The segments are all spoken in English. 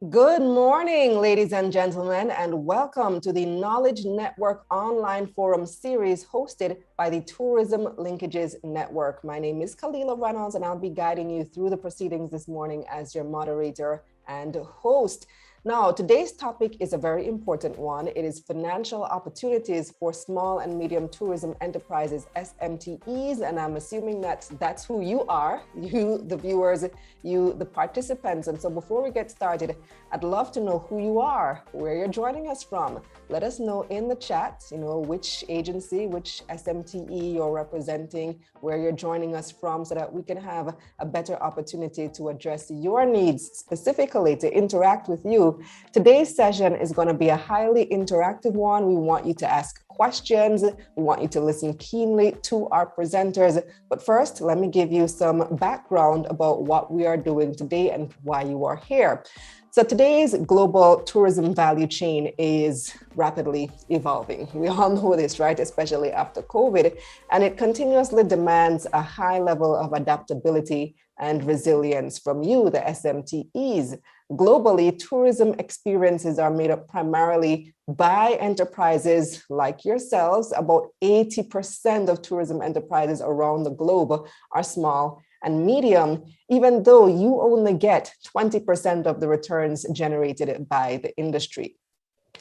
Good morning, ladies and gentlemen, and welcome to the Knowledge Network online forum series hosted by the Tourism Linkages Network. My name is Kalila Reynolds, and I'll be guiding you through the proceedings this morning as your moderator and host. Now, today's topic is a very important one. It is financial opportunities for small and medium tourism enterprises, SMTEs, and I'm assuming that that's who you are, you, the viewers, you, the participants. And so before we get started, I'd love to know who you are, where you're joining us from. Let us know in the chat, which agency, which SMTE you're representing, where you're joining us from, so that we can have a better opportunity to address your needs specifically, to interact with you. Today's session is going to be a highly interactive one. We want you to ask questions. We want you to listen keenly to our presenters. But first, let me give you some background about what we are doing today and why you are here. So today's global tourism value chain is rapidly evolving. We all know this, right? Especially after COVID, and it continuously demands a high level of adaptability and resilience from you, the SMTEs. Globally, tourism experiences are made up primarily by enterprises like yourselves. About 80% of tourism enterprises around the globe are small and medium, even though you only get 20% of the returns generated by the industry.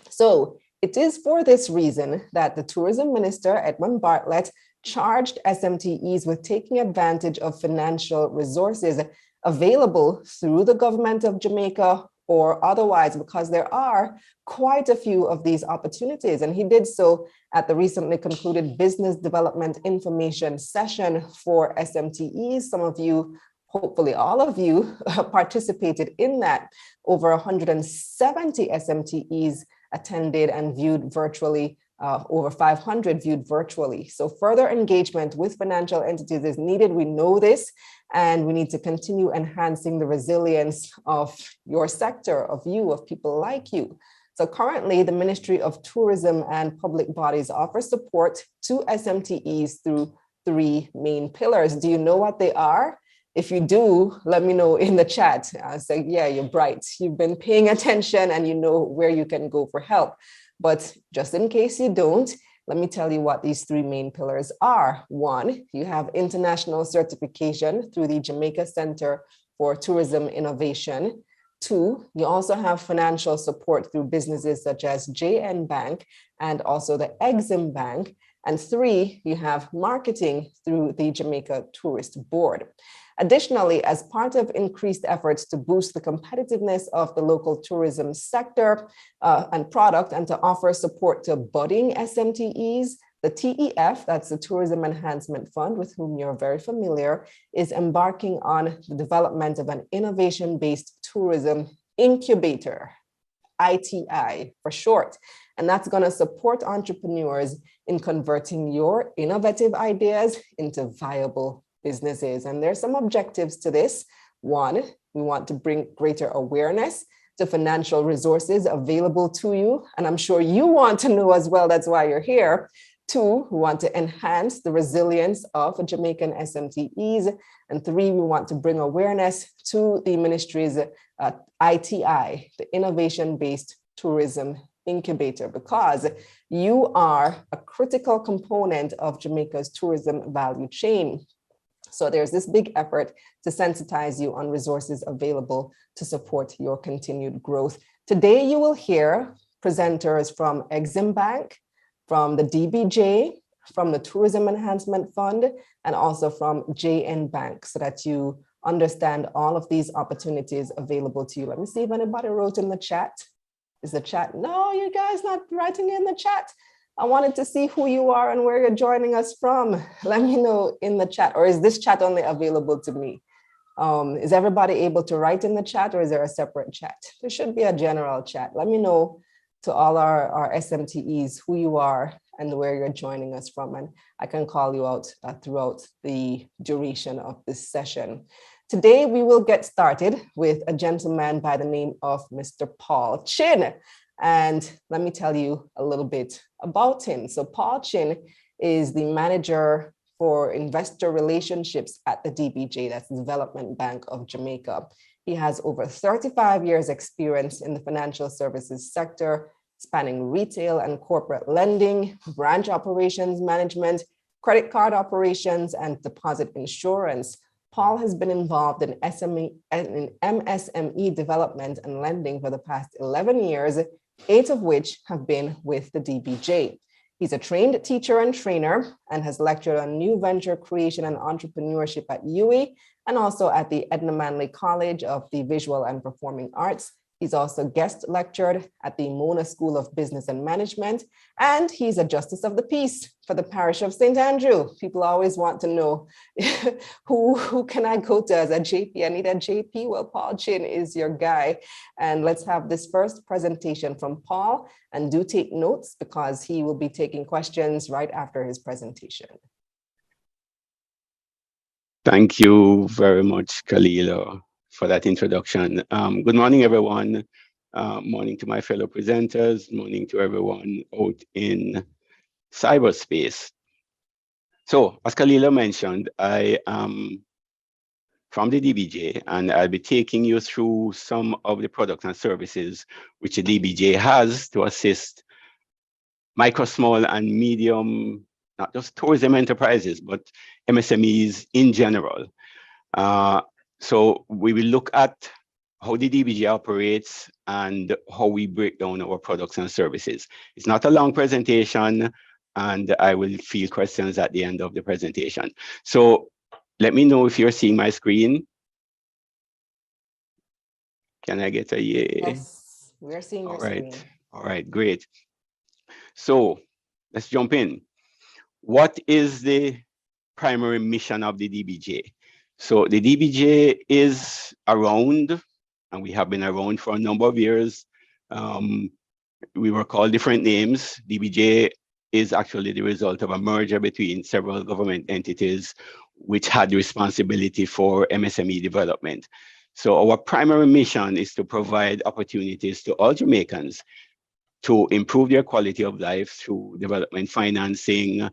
So it is for this reason that the Tourism Minister, Edmund Bartlett, charged SMTEs with taking advantage of financial resources available through the government of Jamaica or otherwise, because there are quite a few of these opportunities. And he did so at the recently concluded Business Development Information Session for SMTEs. Some of you, hopefully all of you, participated in that. Over 170 SMTEs attended and viewed virtually. Over 500 viewed virtually. So further engagement with financial entities is needed. We know this, and we need to continue enhancing the resilience of your sector, of you, of people like you. So currently, the Ministry of Tourism and public bodies offer support to SMTEs through three main pillars. Do you know what they are? If you do, let me know in the chat. Say, yeah, you're bright. You've been paying attention and you know where you can go for help. But just in case you don't, let me tell you what these three main pillars are. One, you have international certification through the Jamaica Center for Tourism Innovation. Two, you also have financial support through businesses such as JN Bank and also the Exim Bank. And three, you have marketing through the Jamaica Tourist Board. Additionally, as part of increased efforts to boost the competitiveness of the local tourism sector and product, and to offer support to budding SMTEs, the TEF, that's the Tourism Enhancement Fund, with whom you're very familiar, is embarking on the development of an innovation-based tourism incubator, ITI for short. And that's going to support entrepreneurs in converting your innovative ideas into viable businesses. And there's some objectives to this. One, we want to bring greater awareness to financial resources available to you. And I'm sure you want to know as well, that's why you're here. Two, we want to enhance the resilience of Jamaican SMTEs. And three, we want to bring awareness to the ministry's ITI, the Innovation-Based Tourism Incubator, because you are a critical component of Jamaica's tourism value chain. So there's this big effort to sensitize you on resources available to support your continued growth. Today, you will hear presenters from Exim Bank, from the DBJ, from the Tourism Enhancement Fund, and also from JN Bank, so that you understand all of these opportunities available to you. Let me see if anybody wrote in the chat. Is the chat? No, you guys not writing in the chat. I wanted to see who you are and where you're joining us from. Let me know in the chat, or is this chat only available to me? Is everybody able to write in the chat, or is there a separate chat? There should be a general chat. Let me know to all our SMTEs who you are and where you're joining us from, and I can call you out throughout the duration of this session. Today, we will get started with a gentleman by the name of Mr. Paul Chin. And let me tell you a little bit about him. So Paul Chin is the manager for investor relationships at the DBJ, that's the Development Bank of Jamaica. He has over 35 years experience in the financial services sector, spanning retail and corporate lending, branch operations management, credit card operations, and deposit insurance. Paul has been involved in MSME development and lending for the past 11 years, 8 of which have been with the DBJ. He's a trained teacher and trainer and has lectured on new venture creation and entrepreneurship at UWI and also at the Edna Manley College of the Visual and Performing Arts. He's also guest lectured at the Mona School of Business and Management, and he's a Justice of the Peace for the parish of St. Andrew. People always want to know who can I go to as a JP? I need a JP. Well, Paul Chin is your guy. And let's have this first presentation from Paul, and do take notes because he will be taking questions right after his presentation. Thank you very much, Kalila, for that introduction. Good morning, everyone. Morning to my fellow presenters. Morning to everyone out in cyberspace. So, as Kalila mentioned, I am from the DBJ, and I'll be taking you through some of the products and services which the DBJ has to assist micro, small, and medium, not just tourism enterprises, but MSMEs in general. So we will look at how the DBJ operates and how we break down our products and services. It's not a long presentation, and I will field questions at the end of the presentation. So let me know if you're seeing my screen. Can I get a yay? Yes, we're seeing your screen. All right, great. So let's jump in. What is the primary mission of the DBJ? So the DBJ is around, and we have been around for a number of years. We were called different names. DBJ is actually the result of a merger between several government entities which had responsibility for MSME development. So our primary mission is to provide opportunities to all Jamaicans to improve their quality of life through development financing,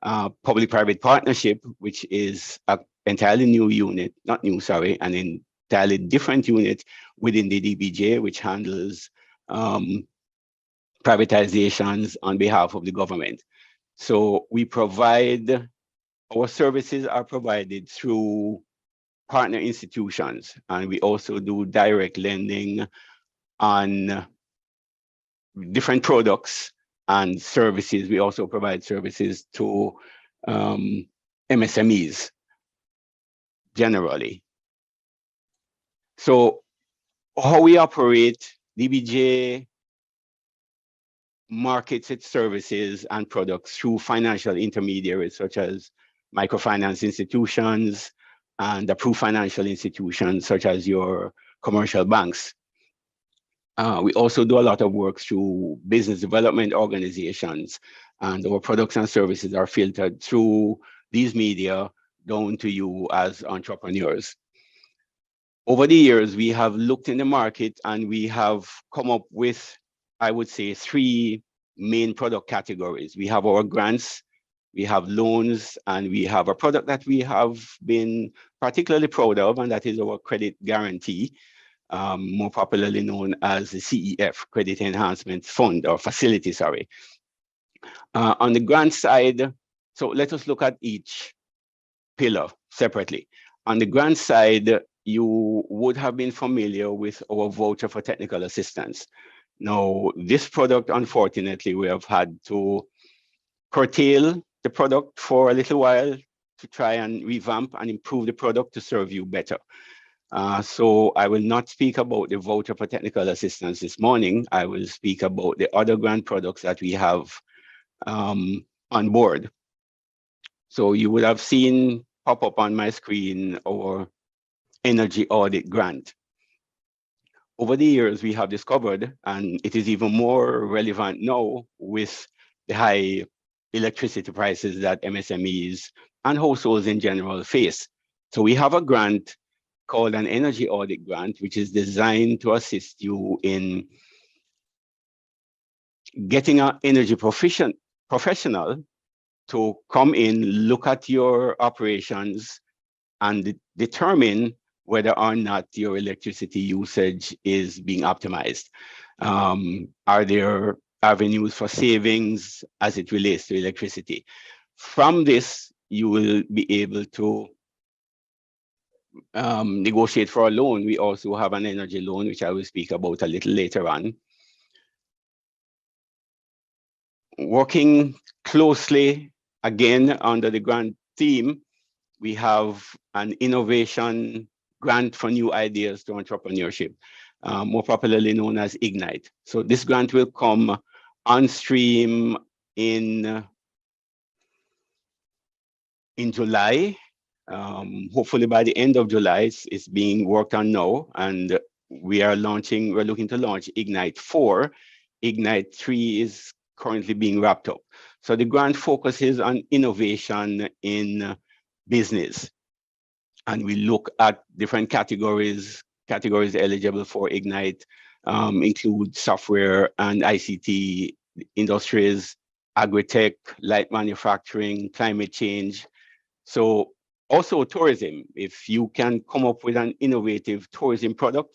public-private partnership, which is an entirely new unit, not new, sorry, an entirely different unit within the DBJ, which handles privatizations on behalf of the government. So we provide, our services are provided through partner institutions, and we also do direct lending on different products and services. We also provide services to MSMEs generally. So how we operate, DBJ markets its services and products through financial intermediaries such as microfinance institutions and approved financial institutions such as your commercial banks. We also do a lot of work through business development organizations, and our products and services are filtered through these media down to you as entrepreneurs. Over the years, we have looked in the market and we have come up with, I would say, 3 main product categories. We have our grants, we have loans, and we have a product that we have been particularly proud of, and that is our credit guarantee. More popularly known as the CEF, Credit Enhancement Fund or Facility, sorry. On the grant side, so let us look at each pillar separately. On the grant side, you would have been familiar with our voucher for technical assistance. Now, this product, unfortunately, we have had to curtail the product for a little while to try and revamp and improve the product to serve you better. So I will not speak about the voucher for technical assistance this morning. I will speak about the other grant products that we have on board. So you would have seen pop up on my screen our energy audit grant. Over the years, we have discovered, and it is even more relevant now with the high electricity prices that MSMEs and households in general face. So we have a grant called an energy audit grant, which is designed to assist you in getting an energy professional to come in, look at your operations, and determine whether or not your electricity usage is being optimized. Are there avenues for savings as it relates to electricity? From this, you will be able to negotiate for a loan. We also have an energy loan, which I will speak about a little later on. Working closely, again, under the grant theme, we have an innovation grant for new ideas to entrepreneurship, more popularly known as Ignite. So this grant will come on stream in July. Hopefully by the end of July, it's being worked on now, and we're looking to launch Ignite 4. Ignite 3 is currently being wrapped up. So the grant focuses on innovation in business. And we look at different categories eligible for Ignite, include software and ICT industries, agri-tech, light manufacturing, climate change. So also tourism. If you can come up with an innovative tourism product,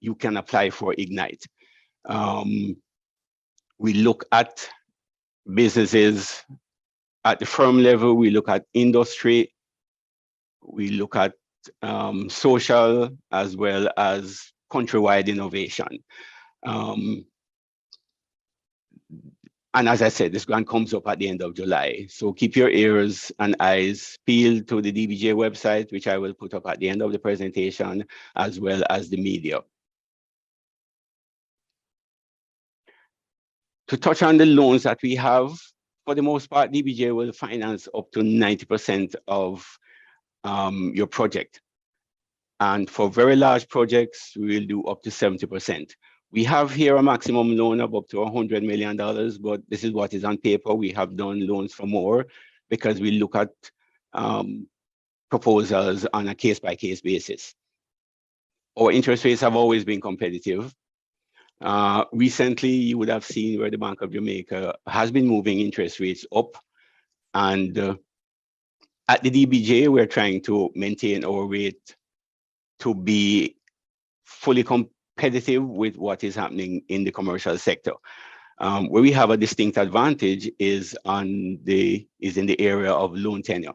you can apply for Ignite. We look at businesses at the firm level, we look at industry, we look at social as well as countrywide innovation. And as I said, this grant comes up at the end of July. So keep your ears and eyes peeled to the DBJ website, which I will put up at the end of the presentation, as well as the media. To touch on the loans that we have, for the most part, DBJ will finance up to 90% of your project. And for very large projects, we will do up to 70%. We have here a maximum loan of up to $100 million, but this is what is on paper. We have done loans for more because we look at proposals on a case-by-case basis. Our interest rates have always been competitive. Recently, you would have seen where the Bank of Jamaica has been moving interest rates up. And at the DBJ, we're trying to maintain our rate to be fully competitive with what is happening in the commercial sector. Where we have a distinct advantage is in the area of loan tenure.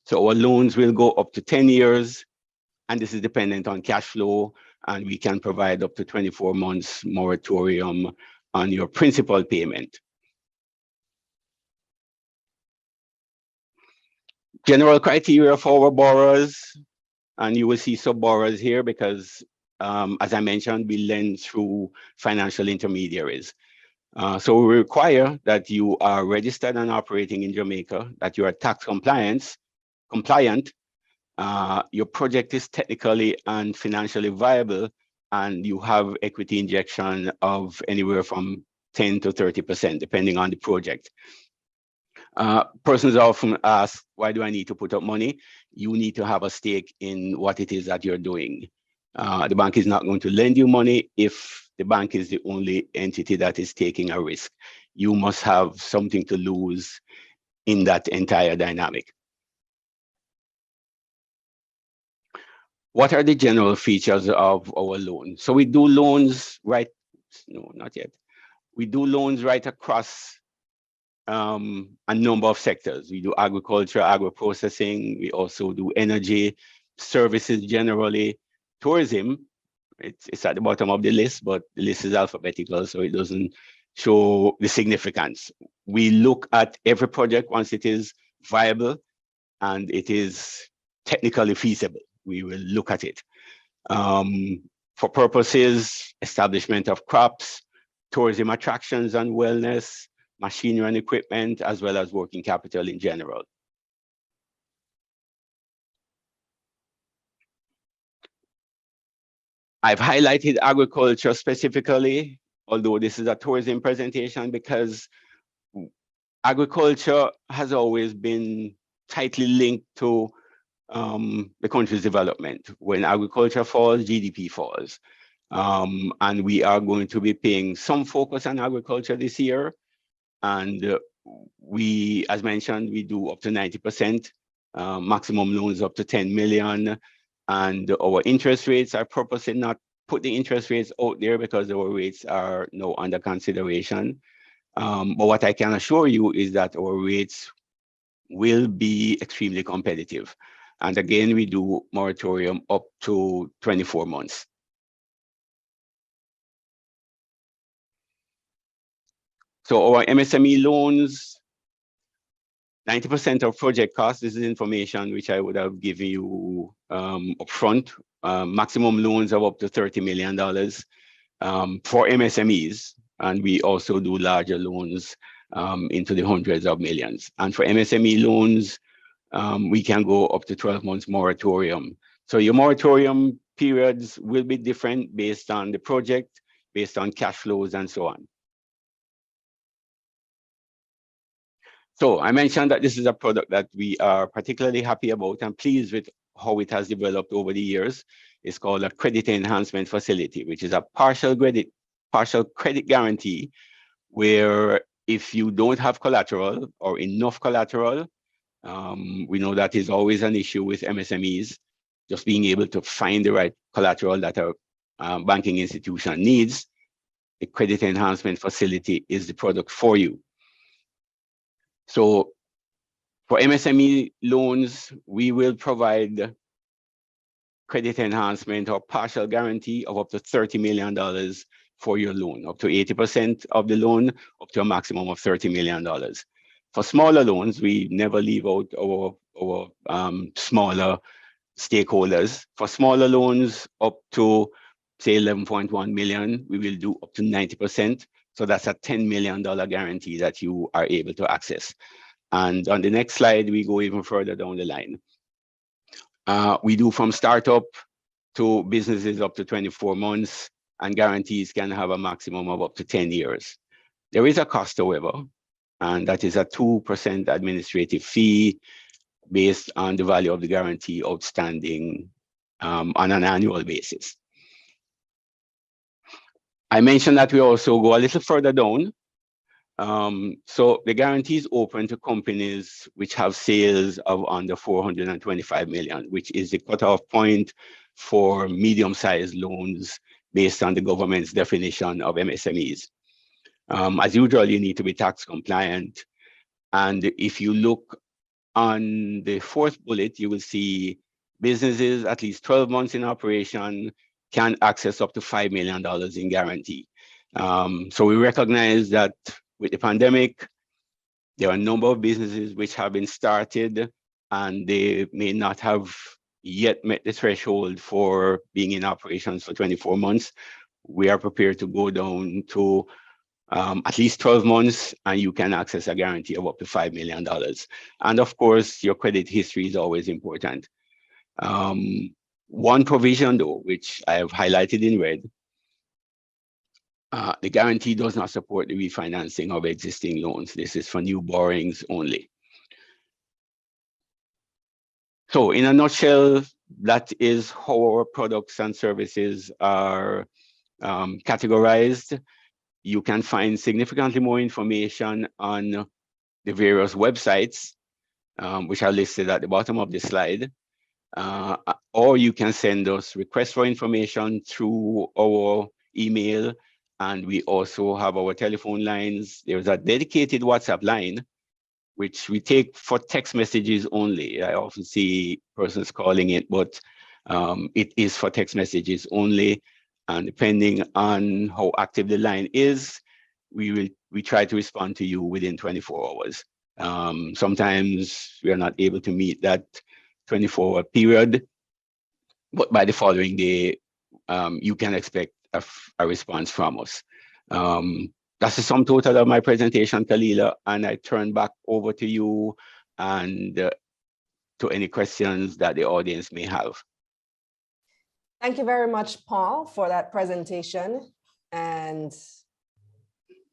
So our loans will go up to 10 years, and this is dependent on cash flow, and we can provide up to 24 months moratorium on your principal payment. General criteria for our borrowers, and you will see sub-borrowers here because, as I mentioned, we lend through financial intermediaries. So we require that you are registered and operating in Jamaica, that you are tax compliant, your project is technically and financially viable, and you have equity injection of anywhere from 10 to 30%, depending on the project. Persons often ask, why do I need to put up money? You need to have a stake in what it is that you're doing. The bank is not going to lend you money if the bank is the only entity that is taking a risk. You must have something to lose in that entire dynamic. What are the general features of our loan? So we do loans right, no, not yet. We do loans right across a number of sectors. We do agriculture, agro-processing. We also do energy, services generally. Tourism, it's at the bottom of the list, but the list is alphabetical, so it doesn't show the significance. We look at every project once it is viable and it is technically feasible. We will look at it. For purposes, establishment of crops, tourism attractions and wellness, machinery and equipment, as well as working capital in general. I've highlighted agriculture specifically, although this is a tourism presentation, because agriculture has always been tightly linked to the country's development. When agriculture falls, GDP falls. And we are going to be paying some focus on agriculture this year. And we, as mentioned, we do up to 90%, maximum loans up to 10 million. And our interest rates, I purposely not put the interest rates out there because our rates are now under consideration. But what I can assure you is that our rates will be extremely competitive. And again, we do moratorium up to 24 months. So our MSME loans, 90% of project costs, this is information which I would have given you upfront. Maximum loans of up to $30 million for MSMEs. And we also do larger loans into the hundreds of millions. And for MSME loans, we can go up to 12 months moratorium. So your moratorium periods will be different based on the project, based on cash flows and so on. So I mentioned that this is a product that we are particularly happy about and pleased with how it has developed over the years. It's called a credit enhancement facility, which is a partial credit guarantee, where if you don't have collateral or enough collateral, we know that is always an issue with MSMEs, just being able to find the right collateral that a banking institution needs. The credit enhancement facility is the product for you. So for MSME loans, we will provide credit enhancement or partial guarantee of up to $30 million for your loan, up to 80% of the loan, up to a maximum of $30 million. For smaller loans, we never leave out our smaller stakeholders. For smaller loans up to, say, 11.1 million, we will do up to 90%. So that's a $10 million guarantee that you are able to access. And on the next slide, we go even further down the line. We do from startup to businesses up to 24 months, and guarantees can have a maximum of up to 10 years. There is a cost, however, and that is a 2% administrative fee based on the value of the guarantee outstanding on an annual basis. I mentioned that we also go a little further down. So the guarantee is open to companies which have sales of under 425 million, which is the cutoff point for medium-sized loans based on the government's definition of MSMEs. As usual, you need to be tax compliant. And if you look on the fourth bullet, you will see businesses at least 12 months in operation can access up to $5 million in guarantee. So we recognize that with the pandemic, there are a number of businesses which have been started and they may not have yet met the threshold for being in operations for 24 months. We are prepared to go down to at least 12 months, and you can access a guarantee of up to $5 million. And of course, your credit history is always important. One provision though, which I have highlighted in red, the guarantee does not support the refinancing of existing loans. This is for new borrowings only. So in a nutshell, that is how our products and services are categorized. You can find significantly more information on the various websites, which are listed at the bottom of the slide. Or you can send us requests for information through our email. And we also have our telephone lines. There's a dedicated WhatsApp line, which we take for text messages only. I often see persons calling it, but it is for text messages only. And depending on how active the line is, we try to respond to you within 24 hours. Sometimes we are not able to meet that 24-hour period, but by the following day, you can expect a response from us. That's the sum total of my presentation, Kalila, and I turn back over to you and to any questions that the audience may have. Thank you very much, Paul, for that presentation. And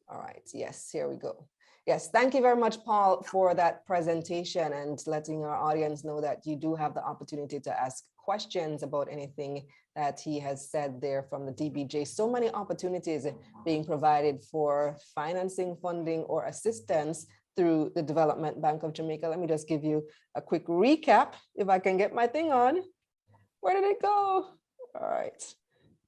all right, yes, here we go. Yes, thank you very much, Paul, for that presentation and letting our audience know that you do have the opportunity to ask questions about anything that he has said there from the DBJ. So many opportunities being provided for financing, funding, or assistance through the Development Bank of Jamaica. Let me just give you a quick recap, if I can get my thing on. Where did it go? All right.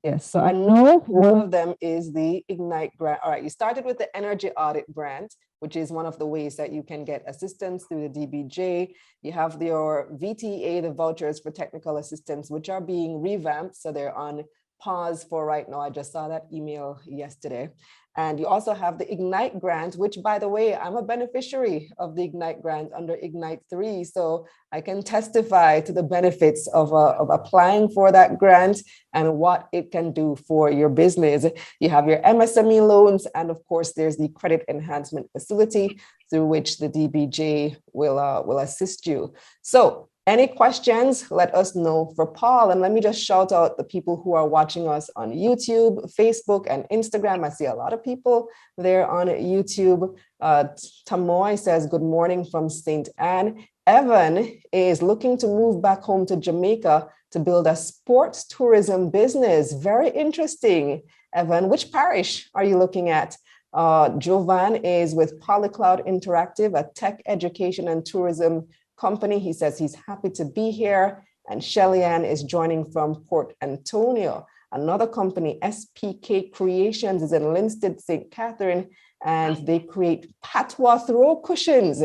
Yes, so I know one of them is the Ignite grant. All right, you started with the Energy Audit Grant, which is one of the ways that you can get assistance through the DBJ. You have your VTA, the vouchers for technical assistance, which are being revamped. So they're on pause for right now. I just saw that email yesterday. And you also have the Ignite grant, which, by the way, I'm a beneficiary of the Ignite grant under Ignite 3. So I can testify to the benefits of applying for that grant and what it can do for your business. You have your MSME loans, and of course, there's the credit enhancement facility through which the DBJ will assist you. So any questions, let us know for Paul. And let me just shout out the people who are watching us on YouTube, Facebook, and Instagram. I see a lot of people there on YouTube. Tamoy says, good morning from St. Anne. Evan is looking to move back home to Jamaica to build a sports tourism business. Very interesting. Evan, which parish are you looking at? Jovan is with Polycloud Interactive, a tech education and tourism company. He says he's happy to be here. And Shelly-Ann is joining from Port Antonio. Another company, SPK Creations, is in Linstead, St. Catherine, and they create patois throw cushions.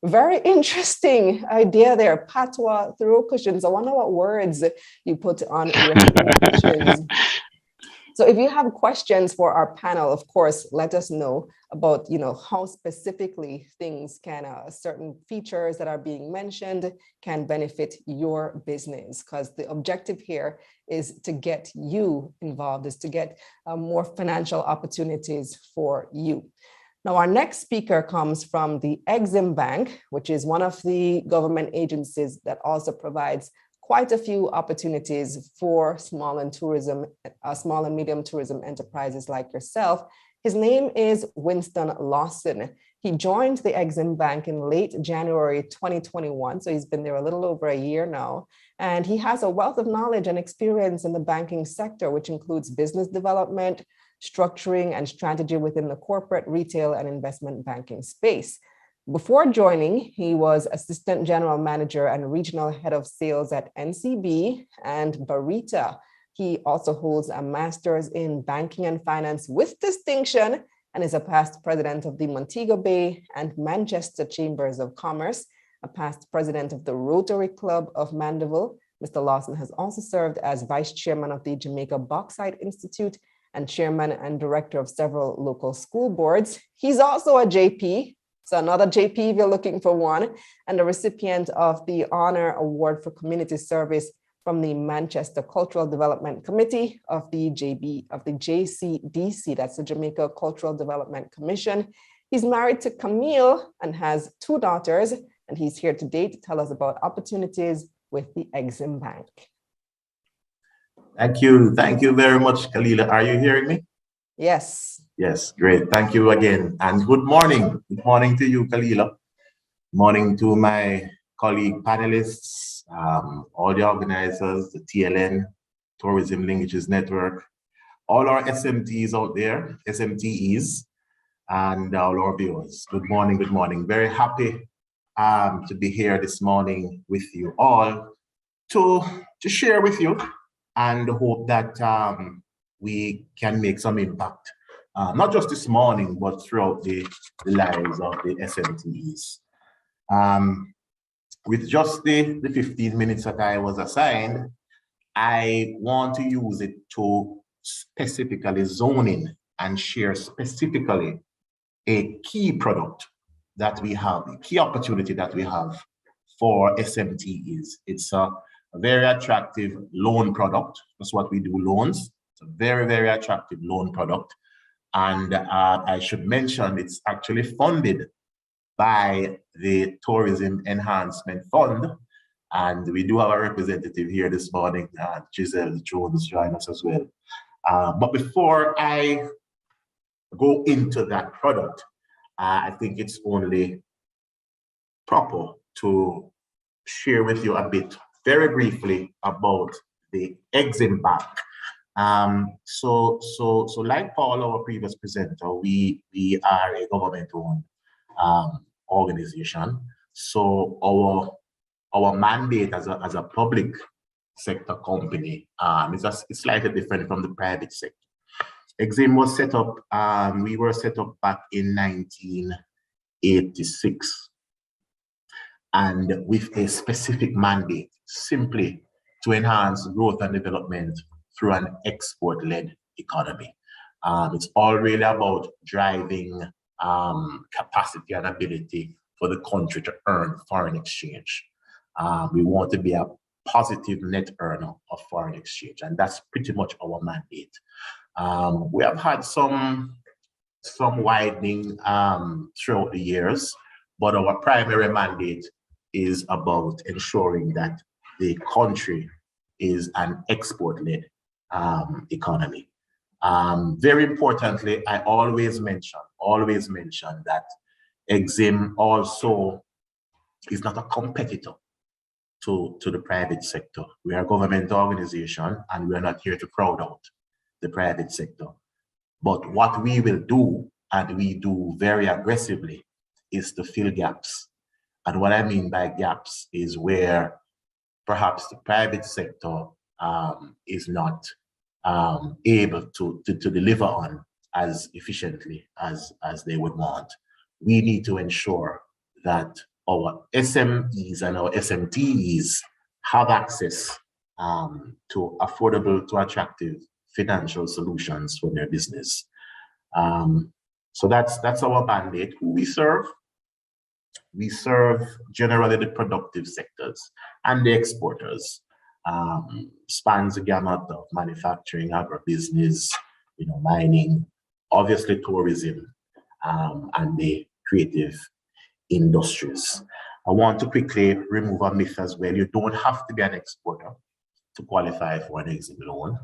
Very interesting idea there, patois throw cushions. I wonder what words you put on your cushions. So if you have questions for our panel, of course, let us know about, how specifically things can, certain features that are being mentioned can benefit your business, because the objective here is to get you involved, is to get more financial opportunities for you. Now, our next speaker comes from the Exim Bank, which is one of the government agencies that also provides quite a few opportunities for small and medium tourism enterprises like yourself. His name is Winston Lawson. He joined the Exim Bank in late January 2021, so he's been there a little over a year now. And he has a wealth of knowledge and experience in the banking sector, which includes business development, structuring, and strategy within the corporate, retail, and investment banking space. Before joining, he was Assistant General Manager and Regional Head of Sales at NCB and Barita. He also holds a master's in banking and finance with distinction and is a past president of the Montego Bay and Manchester Chambers of Commerce, a past president of the Rotary Club of Mandeville. Mr. Lawson has also served as vice chairman of the Jamaica Bauxite Institute and chairman and director of several local school boards. He's also a JP, so another JP if you're looking for one, and a recipient of the Honor Award for Community Service from the Manchester Cultural Development Committee of the JCDC, that's the Jamaica Cultural Development Commission. He's married to Camille and has 2 daughters, and he's here today to tell us about opportunities with the Exim Bank. Thank you. Thank you very much, Kalila. Are you hearing me? Yes. Yes, great. Thank you again. And good morning. Good morning to you, Kalila. Morning to my colleague panelists, all the organizers, the TLN, Tourism Linkages Network, all our SMTEs out there, SMTEs, and all our viewers. Good morning, good morning. Very happy to be here this morning with you all to share with you and hope that we can make some impact, not just this morning, but throughout the lives of the SMTEs. With just the 15 minutes that I was assigned, I want to use it to specifically zone in and share specifically a key product that we have, a key opportunity that we have for SMTEs. It's a very attractive loan product. That's what we do, loans. It's a very, very attractive loan product. And I should mention it's actually funded by the Tourism Enhancement Fund. And we do have a representative here this morning, Giselle Jones, join us as well. But before I go into that product, I think it's only proper to share with you a bit, very briefly, about the Exim Bank. So like Paul, our previous presenter, we are a government-owned organization. So our mandate as a public sector company. It's slightly different from the private sector. Exim was set up, we were set up back in 1986, and with a specific mandate, simply to enhance growth and development through an export-led economy. It's all really about driving capacity and ability for the country to earn foreign exchange. We want to be a positive net earner of foreign exchange, and that's pretty much our mandate. We have had some widening throughout the years, but our primary mandate is about ensuring that the country is an export-led economy. Very importantly, I always mention that Exim also is not a competitor to the private sector. We are a government organization, and we are not here to crowd out the private sector. But what we will do, and we do very aggressively, is to fill gaps. And what I mean by gaps is where perhaps the private sector is not able to deliver on as efficiently as they would want. We need to ensure that our SMEs and our SMTEs have access to affordable, to attractive financial solutions for their business. So that's our mandate. Who we serve? We serve generally the productive sectors and the exporters. Spans the gamut of manufacturing, agribusiness, mining, obviously tourism, and the creative industries. I want to quickly remove a myth as well. You don't have to be an exporter to qualify for an Exim loan.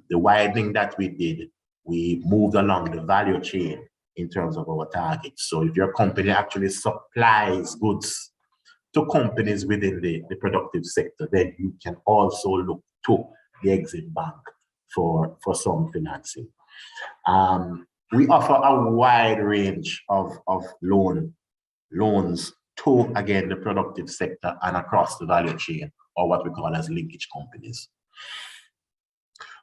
The widening that we did, we moved along the value chain in terms of our targets. So if your company actually supplies goods to companies within the productive sector, then you can also look to the Exim Bank for some financing. We offer a wide range of loans to, again, the productive sector and across the value chain, or what we call as linkage companies.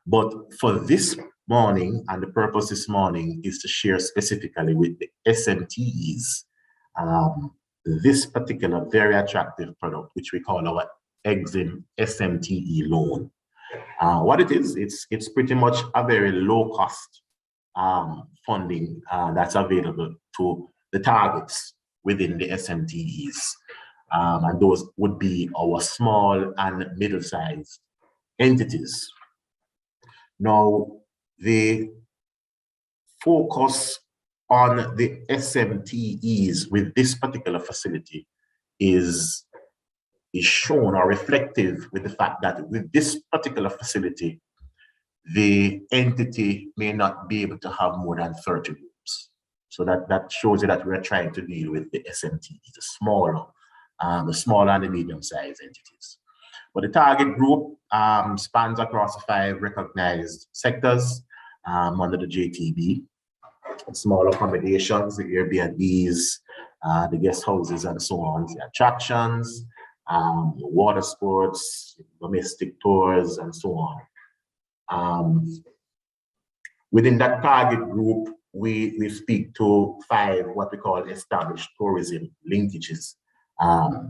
But for this morning, and the purpose this morning is to share specifically with the SMTEs this particular very attractive product, which we call our Exim SMTE loan. What it is, it's pretty much a very low cost funding that's available to the targets within the SMTEs. And those would be our small and middle-sized entities. Now, the focus on the SMTEs with this particular facility is shown or reflective with the fact that with this particular facility, the entity may not be able to have more than 30 rooms. So that shows you that we're trying to deal with the SMTEs, the small and the medium-sized entities. But the target group spans across 5 recognized sectors under the JTB: small accommodations, the Airbnbs, the guest houses, and so on, the attractions, water sports, domestic tours, and so on. Within that target group, we speak to 5 what we call established tourism linkages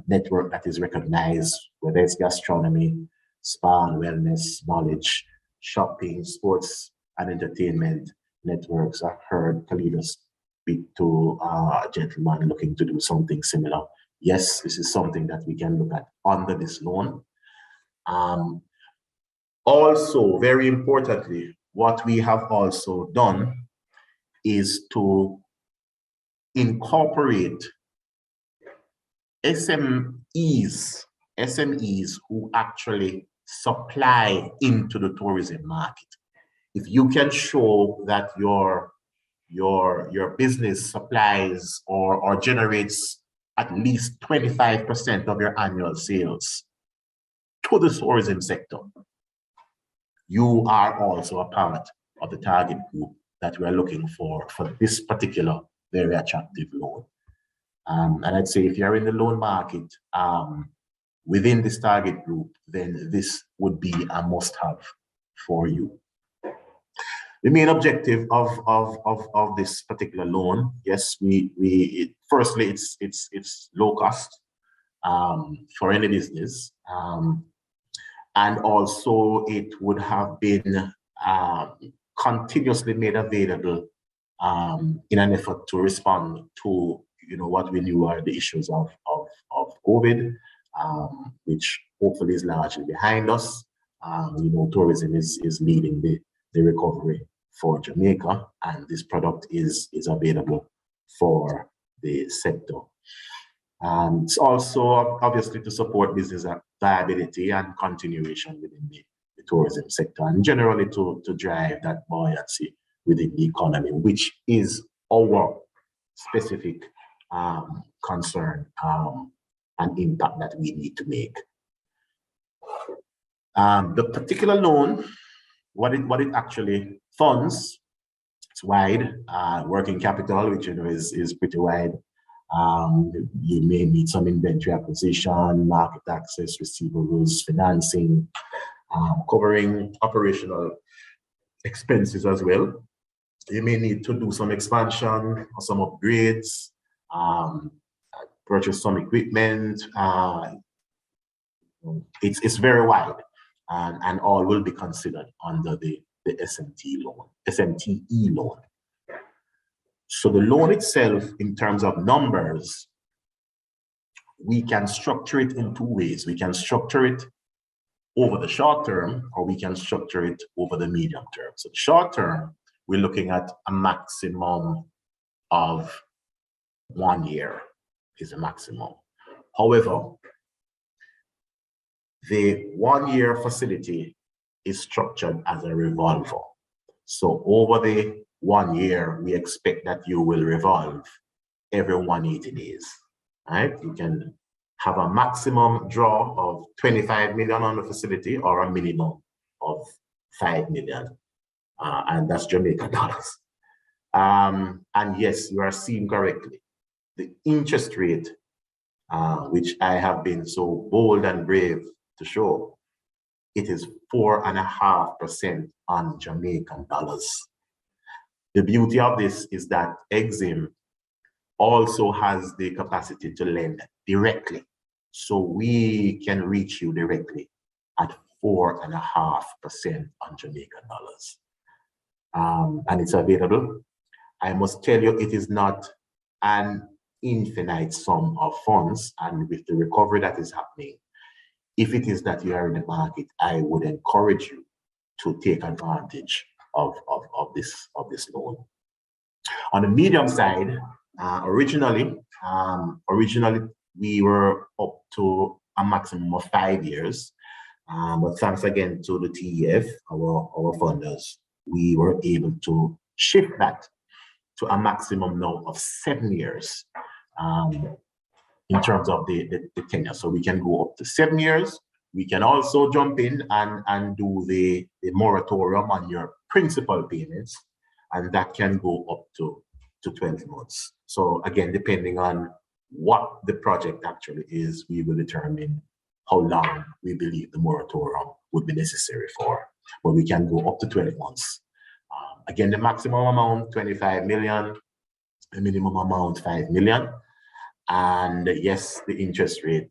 network that is recognized, whether it's gastronomy, spa and wellness, knowledge, shopping, sports and entertainment networks. I've heard Khalida speak to a gentleman looking to do something similar. Yes, this is something that we can look at under this loan. Also, very importantly, what we have also done is to incorporate SMEs who actually supply into the tourism market. If you can show that your business supplies or generates at least 25% of your annual sales to the tourism sector, you are also a part of the target group that we're looking for this particular very attractive loan. And I'd say if you're in the loan market, within this target group, then this would be a must-have for you. The main objective of this particular loan, yes, firstly, it's low cost for any business, and also it would have been continuously made available in an effort to respond to what we knew are the issues of COVID, which hopefully is largely behind us. Tourism is leading the recovery for Jamaica, and this product is available for the sector. It's also obviously to support business viability and continuation within the tourism sector, and generally to drive that buoyancy within the economy, which is our specific concern and impact that we need to make. The particular loan, what it actually funds, it's wide. Working capital, which is pretty wide. You may need some inventory acquisition, market access, receivables, financing, covering operational expenses as well. You may need to do some expansion or some upgrades, purchase some equipment. It's very wide, and all will be considered under the SMTE loan. So the loan itself, in terms of numbers, we can structure it in two ways. We can structure it over the short term, or we can structure it over the medium term. So the short term, we're looking at a maximum of 1 year is a maximum. However, the 1 year facility is structured as a revolver. So over the 1 year, we expect that you will revolve every 180 days, right? You can have a maximum draw of 25 million on the facility or a minimum of 5 million. And that's Jamaican dollars. And yes, you are seeing correctly. The interest rate, which I have been so bold and brave to show, it is 4.5% on Jamaican dollars. The beauty of this is that Exim also has the capacity to lend directly. So we can reach you directly at 4.5% on Jamaican dollars. And it's available. I must tell you, it is not an infinite sum of funds, and with the recovery that is happening, if it is that you are in the market, I would encourage you to take advantage of this loan. On the medium side, originally we were up to a maximum of 5 years, but thanks again to the TEF, our funders, we were able to shift that to a maximum now of 7 years in terms of the tenure. So we can go up to 7 years. We can also jump in and do the moratorium on your principal payments, and that can go up to 12 months. So again, depending on what the project actually is, we will determine how long we believe the moratorium would be necessary for. But we can go up to 12 months. Again, the maximum amount, 25 million, the minimum amount, 5 million. And yes, the interest rate,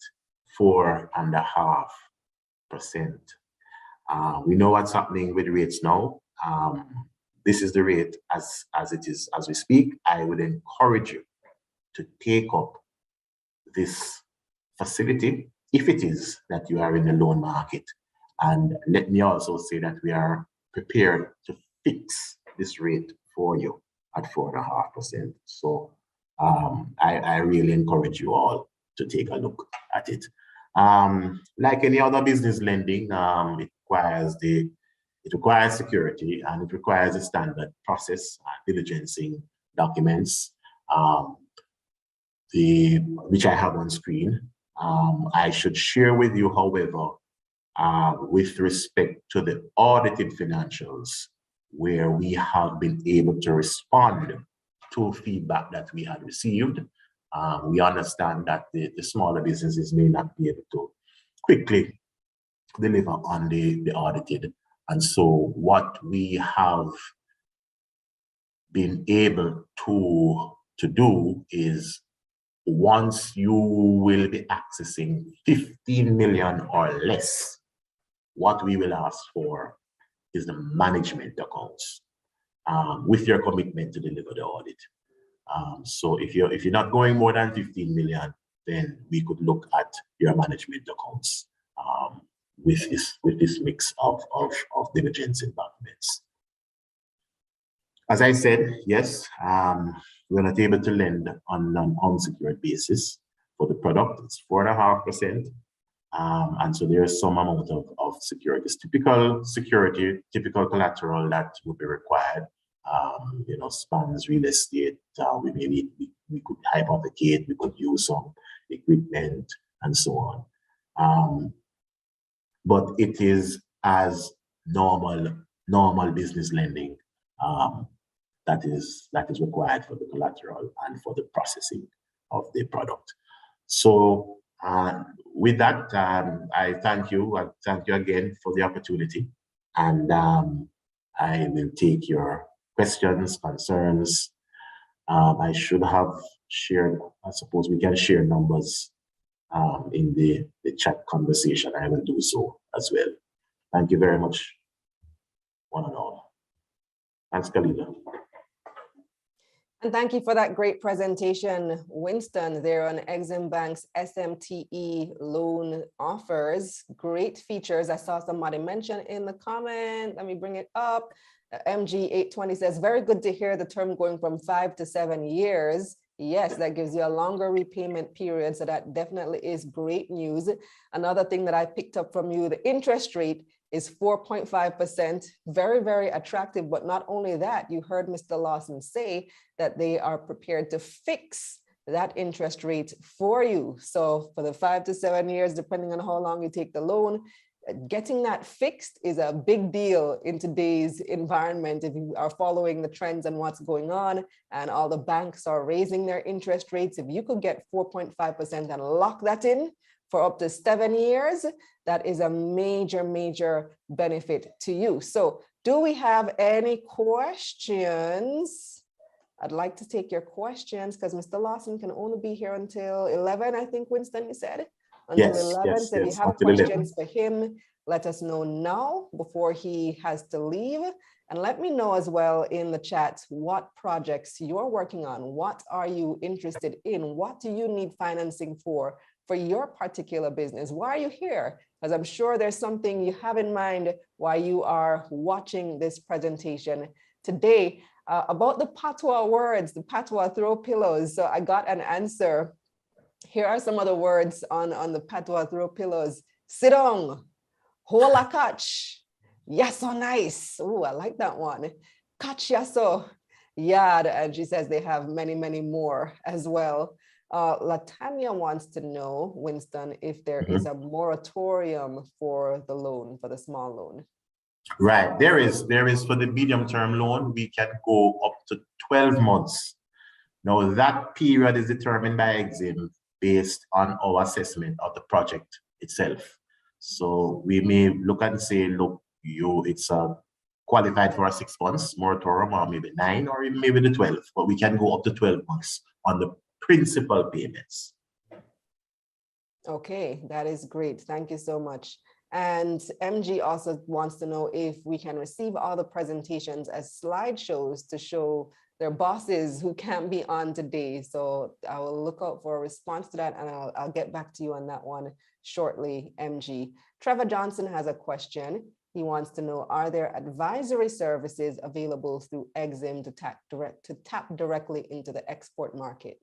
4.5%. We know what's happening with rates now. This is the rate as it is as we speak. I would encourage you to take up this facility if it is that you are in the loan market. And let me also say that we are prepared to fix this rate for you at 4.5%. So I really encourage you all to take a look at it. Like any other business lending, it requires security, and it requires a standard process, diligencing documents, which I have on screen. I should share with you, however, with respect to the audited financials, where we have been able to respond to feedback that we had received. We understand that the smaller businesses may not be able to quickly deliver on the audited. And so what we have been able to do is, once you will be accessing 15 million or less, what we will ask for is the management accounts with your commitment to deliver the audit. So if you're not going more than 15 million, then we could look at your management accounts with this mix of diligence investments. As I said, yes, we're not able to lend on an unsecured basis for the product. It's 4.5%. And so there's some amount of security. It's typical security, typical collateral that would be required. You know, spans, real estate, we could hypothecate, we could use some equipment and so on. But it is as normal business lending that is required for the collateral and for the processing of the product. So with that, I thank you. I thank you again for the opportunity, and I will take your questions, concerns. I should have shared, I suppose we can share numbers in the chat conversation. I will do so as well. Thank you very much, one and all. Thanks, Kalila. And thank you for that great presentation, Winston, there on Exim Bank's SMTE loan offers. Great features. I saw somebody mention in the comment. Let me bring it up. MG820 says, very good to hear the term going from 5 to 7 years. Yes, that gives you a longer repayment period. So that definitely is great news. Another thing that I picked up from you, the interest rate is 4.5%, very, very attractive. But not only that, you heard Mr. Lawson say that they are prepared to fix that interest rate for you. So for the 5 to 7 years, depending on how long you take the loan, getting that fixed is a big deal in today's environment. If you are following the trends and what's going on, and all the banks are raising their interest rates, if you could get 4.5% and lock that in for up to 7 years, that is a major, major benefit to you. So do we have any questions? I'd like to take your questions because Mr. Lawson can only be here until 11, I think, Winston, you said? Until Yes, 11. yes, So if yes, you have until questions 11. for him, let us know now before he has to leave. And let me know as well in the chat what projects you're working on. What are you interested in? What do you need financing for your particular business? Why are you here? Because I'm sure there's something you have in mind why you are watching this presentation today. About the patois words, the patois throw pillows. So I got an answer. Here are some of the words on the patois throw pillows. Sit down, hola catch, yes so nice. Oh, I like that one. Catch yaso, yad, and she says they have many, many more as well. Latanya wants to know, Winston, if there is a moratorium for the loan, for the small loan. Right, there is for the medium-term loan, we can go up to 12 months. Now that period is determined by Exim based on our assessment of the project itself. So we may look and say, look, it's qualified for a 6 months moratorium, or maybe 9, or even maybe the 12, but we can go up to 12 months on the principal payments. Okay, that is great. Thank you so much. And MG also wants to know if we can receive all the presentations as slideshows to show their bosses who can't be on today. So I will look out for a response to that, and I'll get back to you on that one shortly, MG. Trevor Johnson has a question. He wants to know, are there advisory services available through Exim to tap directly into the export market?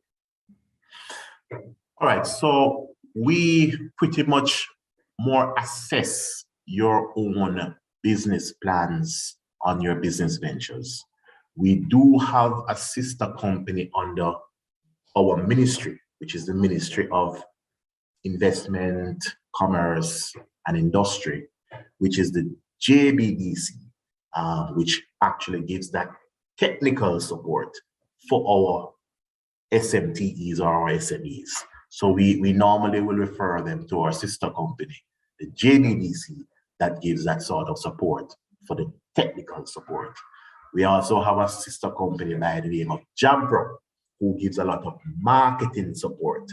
All right, so we pretty much more assess your own business plans on your business ventures. We do have a sister company under our ministry, which is the Ministry of Investment, Commerce, and Industry, which is the JBDC, which actually gives that technical support for our SMTEs or our SMEs. So we normally will refer them to our sister company, the JBDC that gives that sort of support for the technical support. We also have a sister company by the name of Jampro, who gives a lot of marketing support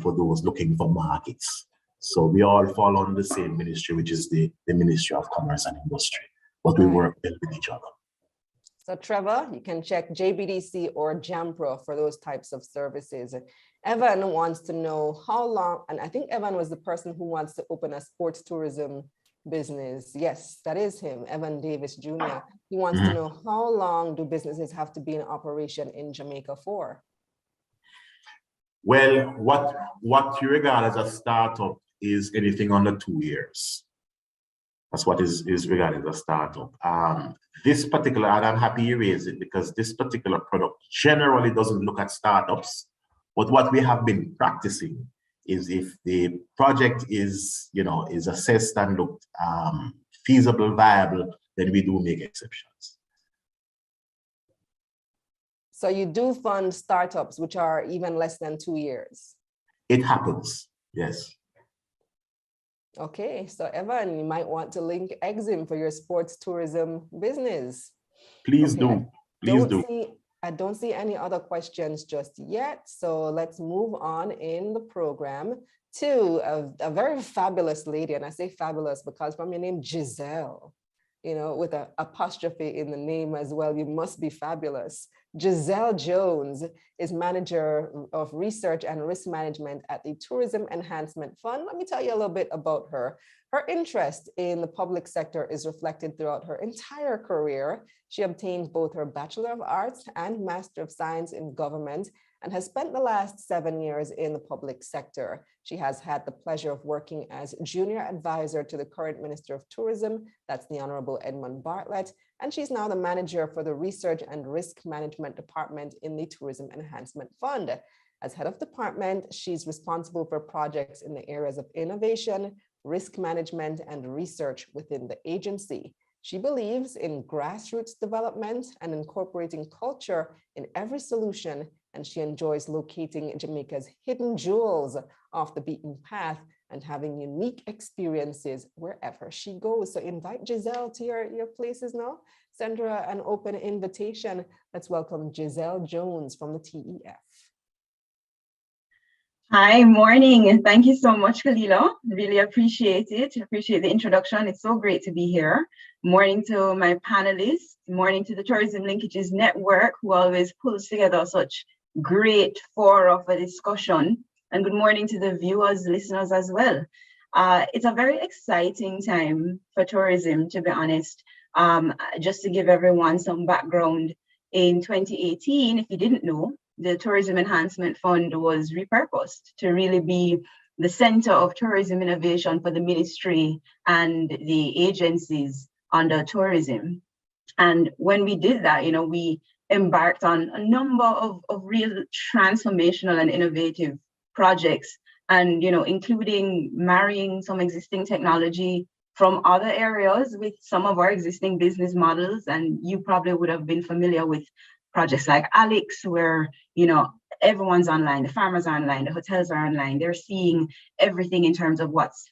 for those looking for markets. So we all fall under the same ministry, which is the Ministry of Commerce and Industry, but we work well with each other. So Trevor, you can check JBDC or Jampro for those types of services. Evan wants to know how long, and I think Evan was the person who wants to open a sports tourism business. Yes, that is him, Evan Davis Jr. He wants to know how long do businesses have to be in operation in Jamaica for? Well, what you regard as a startup is anything under 2 years. That's what is regarded as a startup. This particular, and I'm happy you raised it because this particular product generally doesn't look at startups, but what we have been practicing is if the project is, is assessed and looked feasible, viable, then we do make exceptions. So you do fund startups which are even less than 2 years? It happens, yes. Okay, so Evan, you might want to link Exim for your sports tourism business. Please do. Please do. I don't see any other questions just yet. So let's move on in the program to a very fabulous lady. And I say fabulous because from your name, Giselle, with an apostrophe in the name as well, you must be fabulous. Giselle Jones is Manager of Research and Risk Management at the Tourism Enhancement Fund. Let me tell you a little bit about her. Her interest in the public sector is reflected throughout her entire career. She obtained both her Bachelor of Arts and Master of Science in Government and has spent the last 7 years in the public sector. She has had the pleasure of working as junior advisor to the current Minister of Tourism, that's the Honorable Edmund Bartlett, and she's now the manager for the Research and Risk Management Department in the Tourism Enhancement Fund. As head of department, she's responsible for projects in the areas of innovation, risk management, and research within the agency. She believes in grassroots development and incorporating culture in every solution, and she enjoys locating Jamaica's hidden jewels off the beaten path and having unique experiences wherever she goes. So invite Giselle to your places now. Send her an open invitation. Let's welcome Giselle Jones from the TEF. Hi, morning. Thank you so much, Kalila. Really appreciate it. Appreciate the introduction. It's so great to be here. Morning to my panelists. Morning to the Tourism Linkages Network, who always pulls together such great fora for discussion. And good morning to the viewers, listeners as well. It's a very exciting time for tourism, to be honest. Just to give everyone some background, in 2018, if you didn't know, the Tourism Enhancement Fund was repurposed to really be the center of tourism innovation for the ministry and the agencies under tourism. And when we did that, we embarked on a number of real transformational and innovative projects, and including marrying some existing technology from other areas with some of our existing business models. And you probably would have been familiar with projects like Alex, where everyone's online, the farmers are online, the hotels are online. They're seeing everything in terms of what's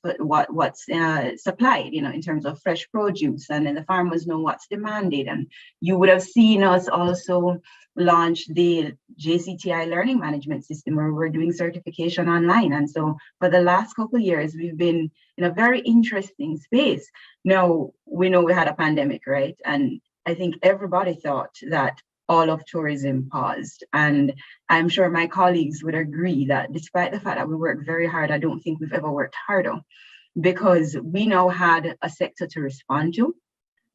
supplied, in terms of fresh produce, and then the farmers know what's demanded. And you would have seen us also launch the JCTI learning management system, where we're doing certification online. And so for the last couple of years, we've been in a very interesting space. Now, we know we had a pandemic, right? And I think everybody thought that all of tourism paused. And I'm sure my colleagues would agree that despite the fact that we worked very hard, I don't think we've ever worked harder, because we now had a sector to respond to,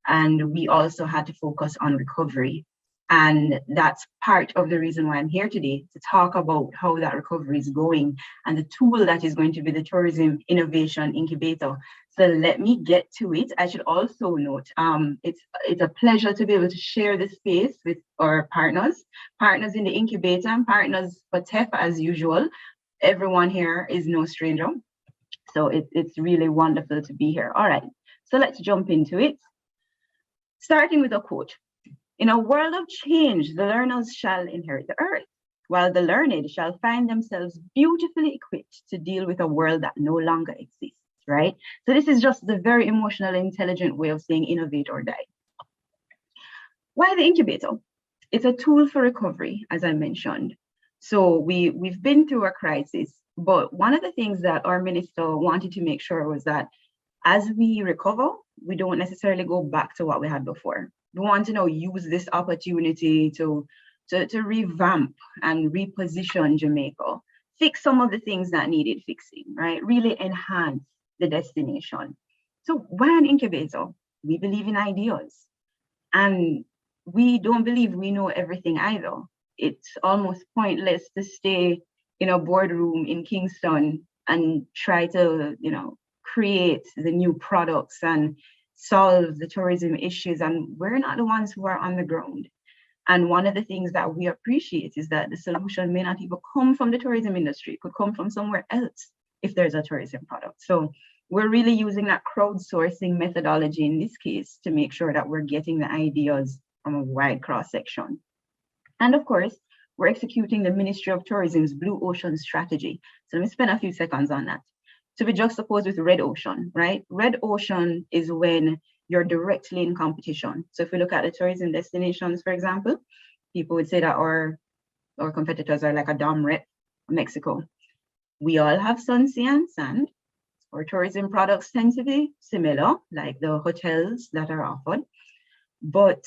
and we also had to focus on recovery. And that's part of the reason why I'm here today, to talk about how that recovery is going and the tool that is going to be the Tourism Innovation Incubator. So let me get to it. I should also note, it's a pleasure to be able to share this space with our partners in the incubator, and partners for TEF as usual. Everyone here is no stranger. So it's really wonderful to be here. All right, so let's jump into it. Starting with a quote. In a world of change, the learners shall inherit the earth, while the learned shall find themselves beautifully equipped to deal with a world that no longer exists. right? So this is just the very emotional, intelligent way of saying innovate or die. Why the incubator? It's a tool for recovery, as I mentioned. So we've been through a crisis, but one of the things that our minister wanted to make sure was that as we recover, we don't necessarily go back to what we had before. We want to now use this opportunity to revamp and reposition Jamaica, fix some of the things that needed fixing, right? Really enhance the destination. So why an incubator? We believe in ideas, and we don't believe we know everything either. It's almost pointless to stay in a boardroom in Kingston and try to, create the new products and solve the tourism issues, and we're not the ones who are on the ground. And one of the things that we appreciate is that the solution may not even come from the tourism industry. It could come from somewhere else if there's a tourism product. So we're really using that crowdsourcing methodology in this case to make sure that we're getting the ideas from a wide cross-section. And of course, we're executing the Ministry of Tourism's Blue Ocean strategy. So let me spend a few seconds on that. To be juxtaposed with Red Ocean, right? Red Ocean is when you're directly in competition. So if we look at the tourism destinations, for example, people would say that our competitors are like a Dom Rep, Mexico. We all have sun, sea, and sand. Our tourism products tend to be similar, like the hotels that are offered. But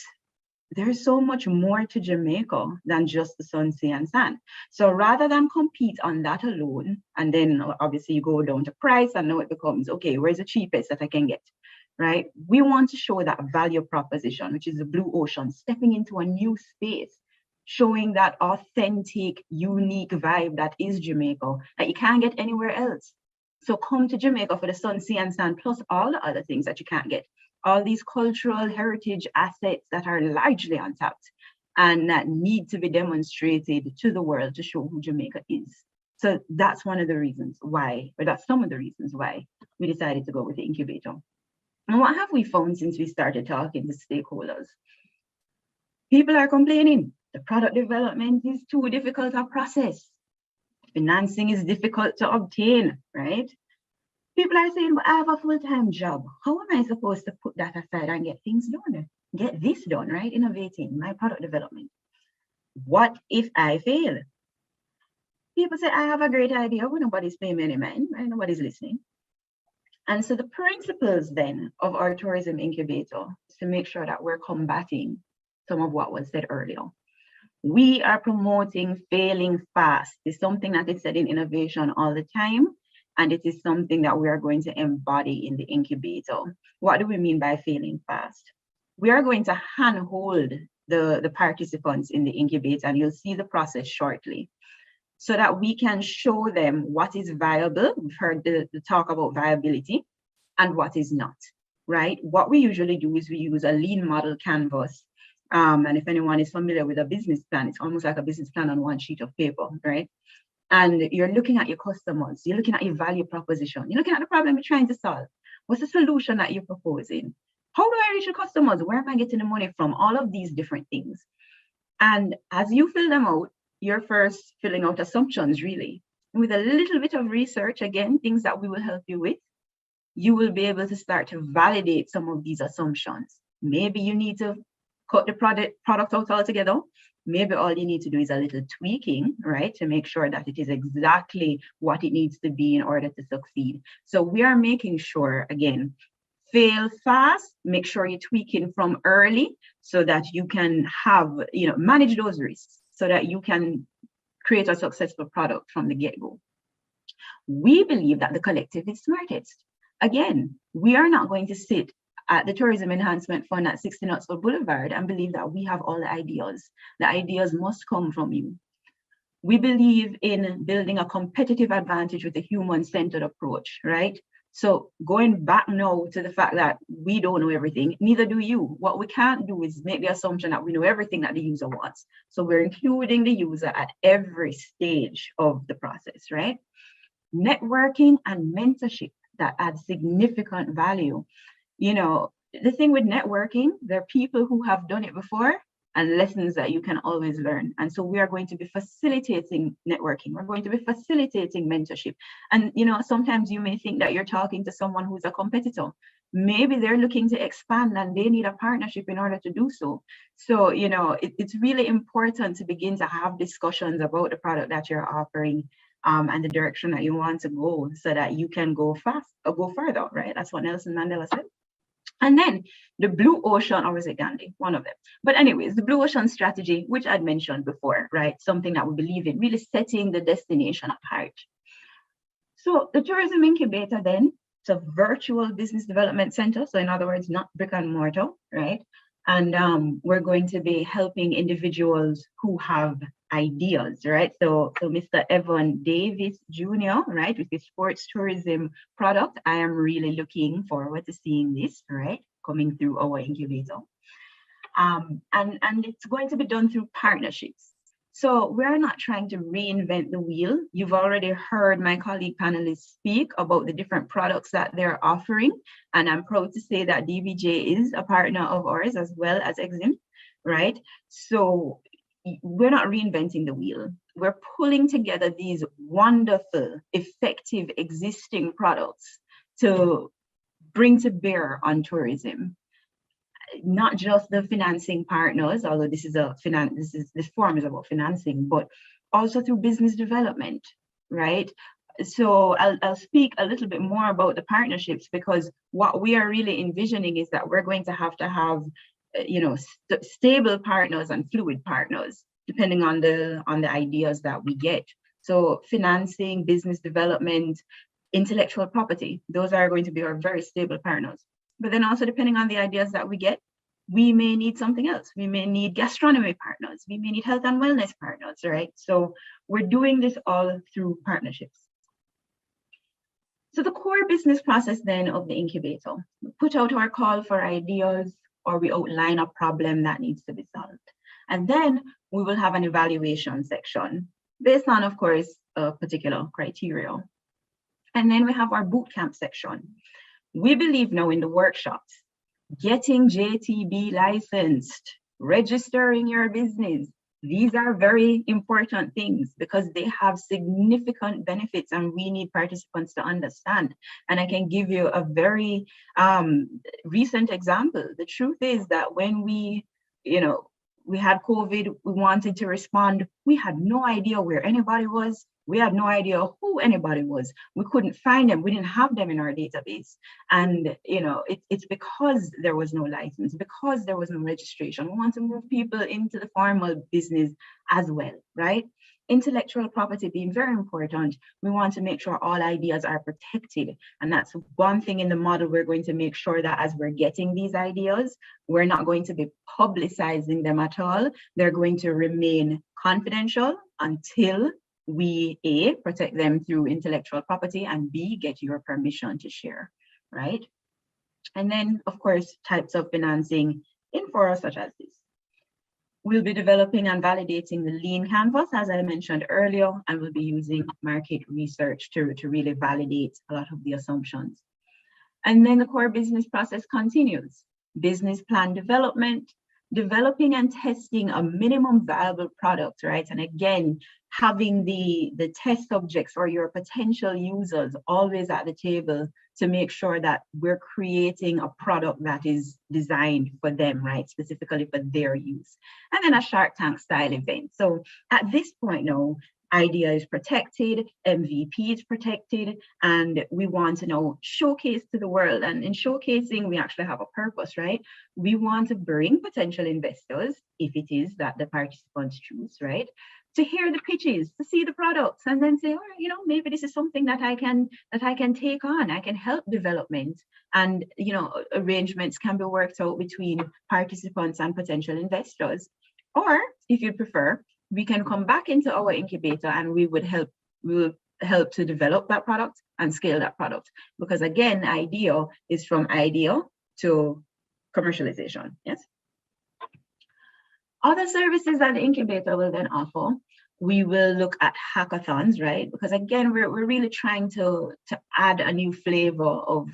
there's so much more to Jamaica than just the sun, sea, and sand. So rather than compete on that alone, and then obviously you go down to price, and now it becomes, okay, where's the cheapest that I can get, right? We want to show that value proposition, which is the Blue Ocean, stepping into a new space, showing that authentic, unique vibe that is Jamaica, that you can't get anywhere else. So come to Jamaica for the sun, sea, and sand, plus all the other things that you can't get. All these cultural heritage assets that are largely untapped and that need to be demonstrated to the world to show who Jamaica is. So that's one of the reasons why, or that's some of the reasons why we decided to go with the incubator. And what have we found since we started talking to stakeholders? People are complaining. The product development is too difficult a process. Financing is difficult to obtain, right? People are saying, well, I have a full-time job. How am I supposed to put that aside and get things done? Get this done, right? Innovating, my product development. What if I fail? People say, I have a great idea, but nobody's paying me any mind, right? Nobody's listening. And so the principles then of our tourism incubator is to make sure that we're combating some of what was said earlier. We are promoting failing fast. It's something that is said in innovation all the time. And it is something that we are going to embody in the incubator. What do we mean by failing fast? We are going to handhold the participants in the incubator, and you'll see the process shortly, so that we can show them what is viable. We've heard the talk about viability, and what is not, right? What we usually do is we use a lean model canvas. And if anyone is familiar with a business plan, it's almost like a business plan on one sheet of paper, right? And you're looking at your customers, you're looking at your value proposition, you're looking at the problem you're trying to solve. What's the solution that you're proposing? How do I reach your customers? Where am I getting the money from? All of these different things. And as you fill them out, you're first filling out assumptions, really. With a little bit of research, again, things that we will help you with, you will be able to start to validate some of these assumptions. Maybe you need to cut the product out altogether. Maybe all you need to do is a little tweaking, right, to make sure that it is exactly what it needs to be in order to succeed. So we are making sure, again, fail fast, make sure you're tweaking from early so that you can have, manage those risks so that you can create a successful product from the get-go. We believe that the collective is smartest. Again, we are not going to sit at the Tourism Enhancement Fund at 60 Knoxville Boulevard and believe that we have all the ideas. The ideas must come from you. We believe in building a competitive advantage with a human-centered approach, right? So going back now to the fact that we don't know everything, neither do you. What we can't do is make the assumption that we know everything that the user wants. So we're including the user at every stage of the process, right? Networking and mentorship that adds significant value. The thing with networking, there are people who have done it before and lessons that you can always learn. And so we are going to be facilitating networking. We're going to be facilitating mentorship. And, you know, sometimes you may think that you're talking to someone who's a competitor. Maybe they're looking to expand and they need a partnership in order to do so. So, you know, it's really important to begin to have discussions about the product that you're offering and the direction that you want to go so that you can go fast or go further, right? That's what Nelson Mandela said. And then the blue ocean, or is it Gandhi? One of them. But anyways, the blue ocean strategy, which I'd mentioned before, right? Something that we believe in, really setting the destination apart. So the tourism incubator then, it's a virtual business development center. So in other words, not brick and mortar, right? And we're going to be helping individuals who have ideas, right? So Mr. Evan Davis Jr., right, with his sports tourism product, I am really looking forward to seeing this, right, coming through our incubator. And it's going to be done through partnerships. So we're not trying to reinvent the wheel. You've already heard my colleague panelists speak about the different products that they're offering. And I'm proud to say that DBJ is a partner of ours as well as Exim, right? So we're not reinventing the wheel. We're pulling together these wonderful, effective, existing products to bring to bear on tourism. Not just the financing partners, although this forum is about financing, but also through business development, right? So I'll speak a little bit more about the partnerships, because what we are really envisioning is that we're going to have you know, stable partners and fluid partners, depending on the ideas that we get. So financing, business development, intellectual property, those are going to be our very stable partners. But then also, depending on the ideas that we get, we may need something else. We may need gastronomy partners. We may need health and wellness partners, right? So we're doing this all through partnerships. So the core business process then of the incubator, we put out our call for ideas, or we outline a problem that needs to be solved. And then we will have an evaluation section based on, of course, a particular criteria. And then we have our bootcamp section. We believe now in the workshops, getting JTB licensed, registering your business. These are very important things because they have significant benefits and we need participants to understand. And I can give you a very recent example. The truth is that when we had COVID, we wanted to respond. We had no idea where anybody was. We had no idea who anybody was. We couldn't find them. We didn't have them in our database. And, you know, it's because there was no license, because there was no registration. We want to move people into the formal business as well, right? Intellectual property being very important. We want to make sure all ideas are protected. And that's one thing in the model. We're going to make sure that as we're getting these ideas, we're not going to be publicizing them at all. They're going to remain confidential until we A, protect them through intellectual property, and B, get your permission to share, right? And then, of course, types of financing in forums such as this. We'll be developing and validating the lean canvas, as I mentioned earlier, and we'll be using market research to really validate a lot of the assumptions. And then the core business process continues. Business plan development, developing and testing a minimum viable product, right? And again, having the test subjects or your potential users always at the table to make sure that we're creating a product that is designed for them, right? Specifically for their use. And then a Shark Tank style event. So at this point now, idea is protected, MVP is protected, and we want to now showcase to the world. And in showcasing, we actually have a purpose, right? We want to bring potential investors, if it is that the participants choose, right? To hear the pitches, to see the products, and then say, oh, you know, maybe this is something that I can take on. I can help development, and you know, arrangements can be worked out between participants and potential investors. Or, if you prefer, we can come back into our incubator and we will help to develop that product and scale that product. Because again, idea is from idea to commercialization. Yes. Other services that the incubator will then offer, we will look at hackathons, right? Because again, we're really trying to add a new flavor of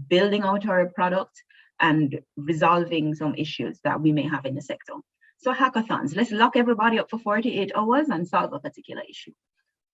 building out our product and resolving some issues that we may have in the sector. So hackathons, let's lock everybody up for 48 hours and solve a particular issue.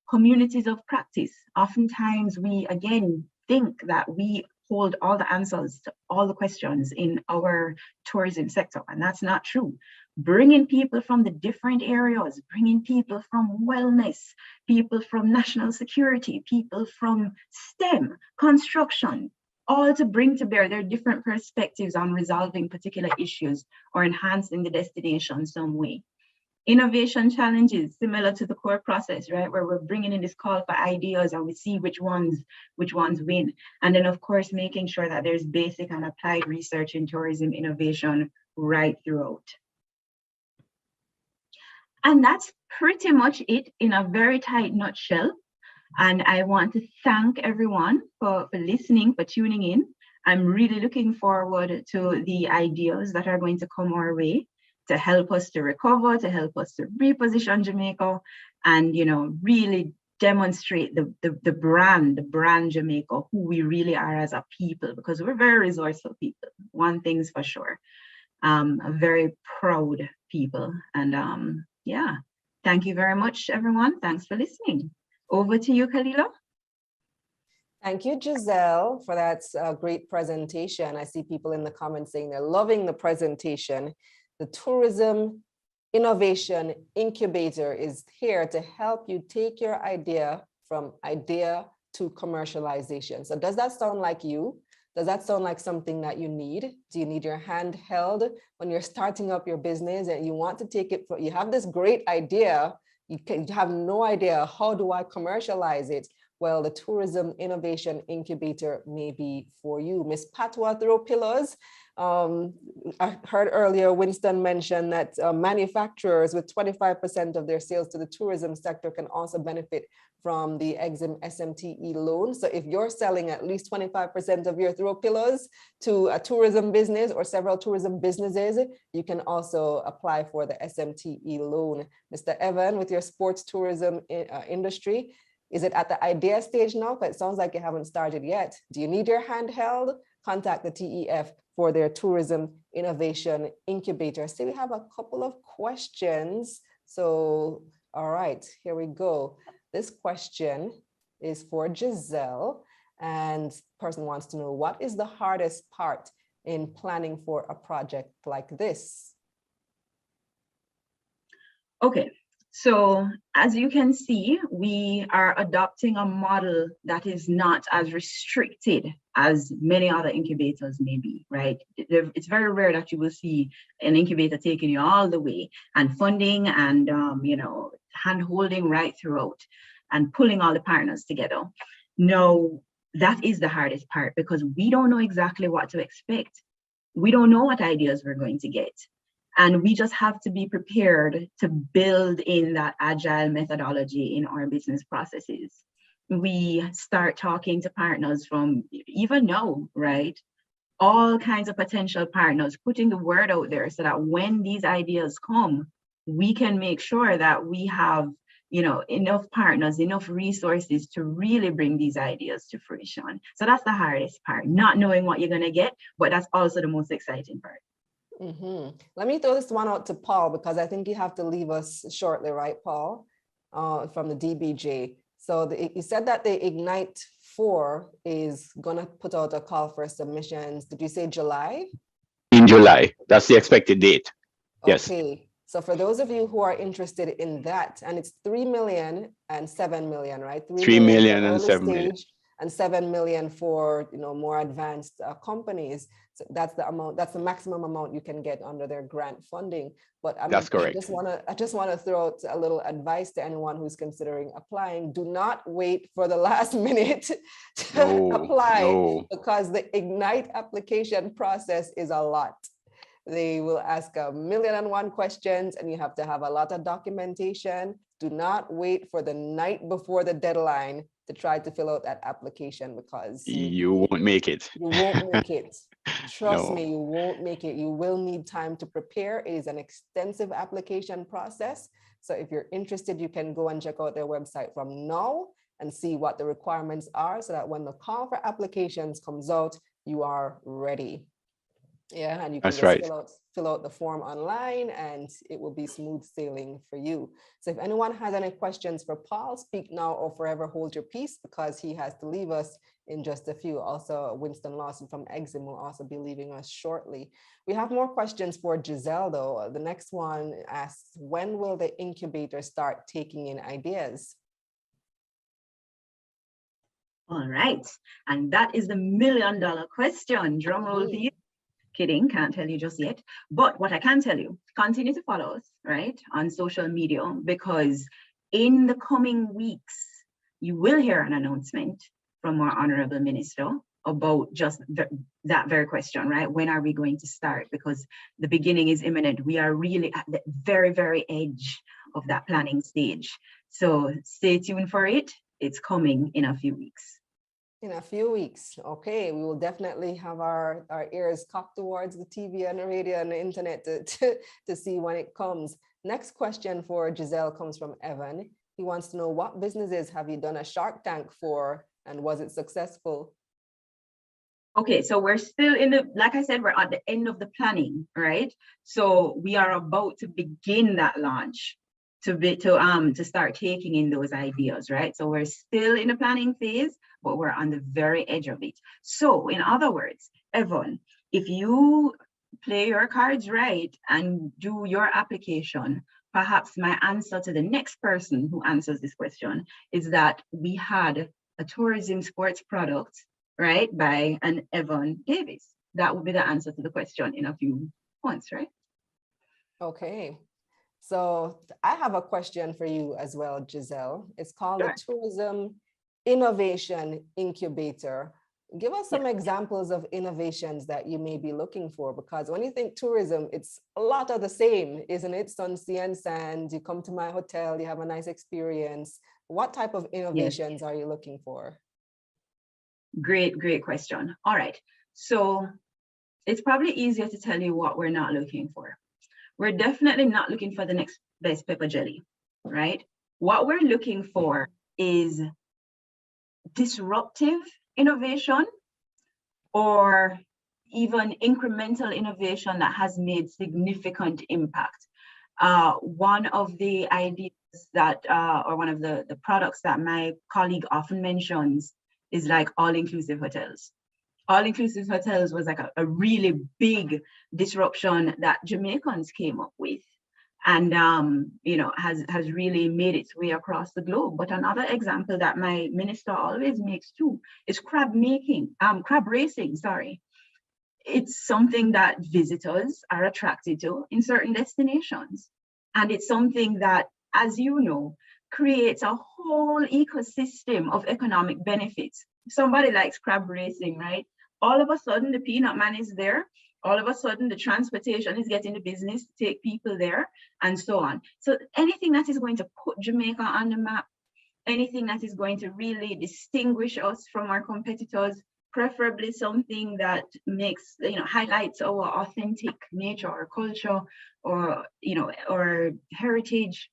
Communities of practice. Oftentimes we, again, think that we hold all the answers to all the questions in our tourism sector, and that's not true. Bringing people from the different areas, bringing people from wellness, people from national security, people from STEM, construction, all to bring to bear their different perspectives on resolving particular issues or enhancing the destination some way. Innovation challenges, similar to the core process, right? Where we're bringing in this call for ideas and we see which ones win. And then of course, making sure that there's basic and applied research in tourism innovation right throughout. And that's pretty much it in a very tight nutshell. And I want to thank everyone for listening, for tuning in. I'm really looking forward to the ideas that are going to come our way to help us to recover, to help us to reposition Jamaica, and really demonstrate the brand Jamaica, who we really are as a people, because we're very resourceful people. One thing's for sure, a very proud people. And yeah, thank you very much, everyone. Thanks for listening. Over to you, Kalila. Thank you, Giselle, for that great presentation. I see people in the comments saying they're loving the presentation. The Tourism Innovation Incubator is here to help you take your idea from idea to commercialization. So does that sound like you? Does that sound like something that you need? Do you need your hand held when you're starting up your business and you want to take it, you have this great idea, you have no idea, how do I commercialize it? Well, the Tourism Innovation Incubator may be for you. Miss Patwa Throw Pillows. I heard earlier Winston mention that manufacturers with 25% of their sales to the tourism sector can also benefit from the EXIM SMTE loan. So if you're selling at least 25% of your throw pillows to a tourism business or several tourism businesses, you can also apply for the SMTE loan. Mr. Evan, with your sports tourism industry, is it at the idea stage now? But it sounds like you haven't started yet. Do you need your hand held? Contact the TEF for their Tourism Innovation Incubator. I see we have a couple of questions. So, all right, here we go. This question is for Giselle, and the person wants to know, what is the hardest part in planning for a project like this? Okay. So as you can see, we are adopting a model that is not as restricted as many other incubators may be, right? It's very rare that you will see an incubator taking you all the way and funding and, hand-holding right throughout and pulling all the partners together. No, that is the hardest part, because we don't know exactly what to expect. We don't know what ideas we're going to get. And we just have to be prepared to build in that agile methodology in our business processes. We start talking to partners from even now, right? All kinds of potential partners, putting the word out there so that when these ideas come, we can make sure that we have, enough partners, enough resources to really bring these ideas to fruition. So that's the hardest part, not knowing what you're going to get, but that's also the most exciting part. Mm-hmm. Let me throw this one out to Paul, because I think you have to leave us shortly, right, Paul, from the DBJ. So you said that the Ignite 4 is going to put out a call for submissions. Did you say July? In July. That's the expected date. Yes. Okay. So for those of you who are interested in that, and it's 3 million and 7 million, right? 3 million and 7 million. And 7 million for more advanced companies. So that's the amount. That's the maximum amount you can get under their grant funding. But that's correct. I just want to throw out a little advice to anyone who's considering applying. Do not wait for the last minute to apply, because the Ignite application process is a lot. They will ask 1,000,001 questions, and you have to have a lot of documentation. Do not wait for the night before the deadline to try to fill out that application, because you won't make it. You won't make it. Trust me, you won't make it. You will need time to prepare. It is an extensive application process. So if you're interested, you can go and check out their website from now and see what the requirements are, so that when the call for applications comes out, you are ready. Yeah, and you can That's just right. fill out the form online and it will be smooth sailing for you. So if anyone has any questions for Paul, speak now or forever hold your peace, because he has to leave us in just a few. Also, Winston Lawson from Exim will also be leaving us shortly. We have more questions for Giselle though. The next one asks, when will the incubator start taking in ideas? All right, and that is the $1,000,000 question. Drum roll, please. Kidding, can't tell you just yet. But what I can tell you, continue to follow us, right, on social media, because in the coming weeks, you will hear an announcement from our Honorable Minister about just that very question, right? When are we going to start? Because the beginning is imminent. We are really at the very, very edge of that planning stage. So stay tuned for it. It's coming in a few weeks. In a few weeks. Okay, we will definitely have our ears cocked towards the TV and the radio and the internet to see when it comes. Next question for Giselle comes from Evan. He wants to know, what businesses have you done a Shark Tank for and was it successful? Okay, so we're still in the, like I said, we're at the end of the planning, right? So we are about to begin that launch to start taking in those ideas, right? So we're still in the planning phase, but we're on the very edge of it. So in other words, Evan, if you play your cards right and do your application, perhaps my answer to the next person who answers this question is that we had a tourism sports product, right, by an Evan Davis. That would be the answer to the question in a few months, right? Okay. So I have a question for you as well, Giselle. It's called the Tourism Innovation Incubator. Give us some examples of innovations that you may be looking for, because when you think tourism, it's a lot of the same, isn't it? Sun, sea, and sand. You come to my hotel, you have a nice experience. What type of innovations are you looking for? Great question. All right. So it's probably easier to tell you what we're not looking for. We're definitely not looking for the next best pepper jelly, right? What we're looking for is disruptive innovation or even incremental innovation that has made significant impact. One of the ideas that, or one of the products that my colleague often mentions is like all-inclusive hotels. All-inclusive hotels was like a really big disruption that Jamaicans came up with, and you know, has really made its way across the globe. But another example that my minister always makes too is crab racing. Sorry, it's something that visitors are attracted to in certain destinations, and it's something that, as you know, creates a whole ecosystem of economic benefits. Somebody likes crab racing, right? All of a sudden, the peanut man is there. All of a sudden, the transportation is getting the business to take people there, and so on. So anything that is going to put Jamaica on the map, anything that is going to really distinguish us from our competitors, preferably something that makes, you know, highlights our authentic nature or culture, or, you know, or heritage,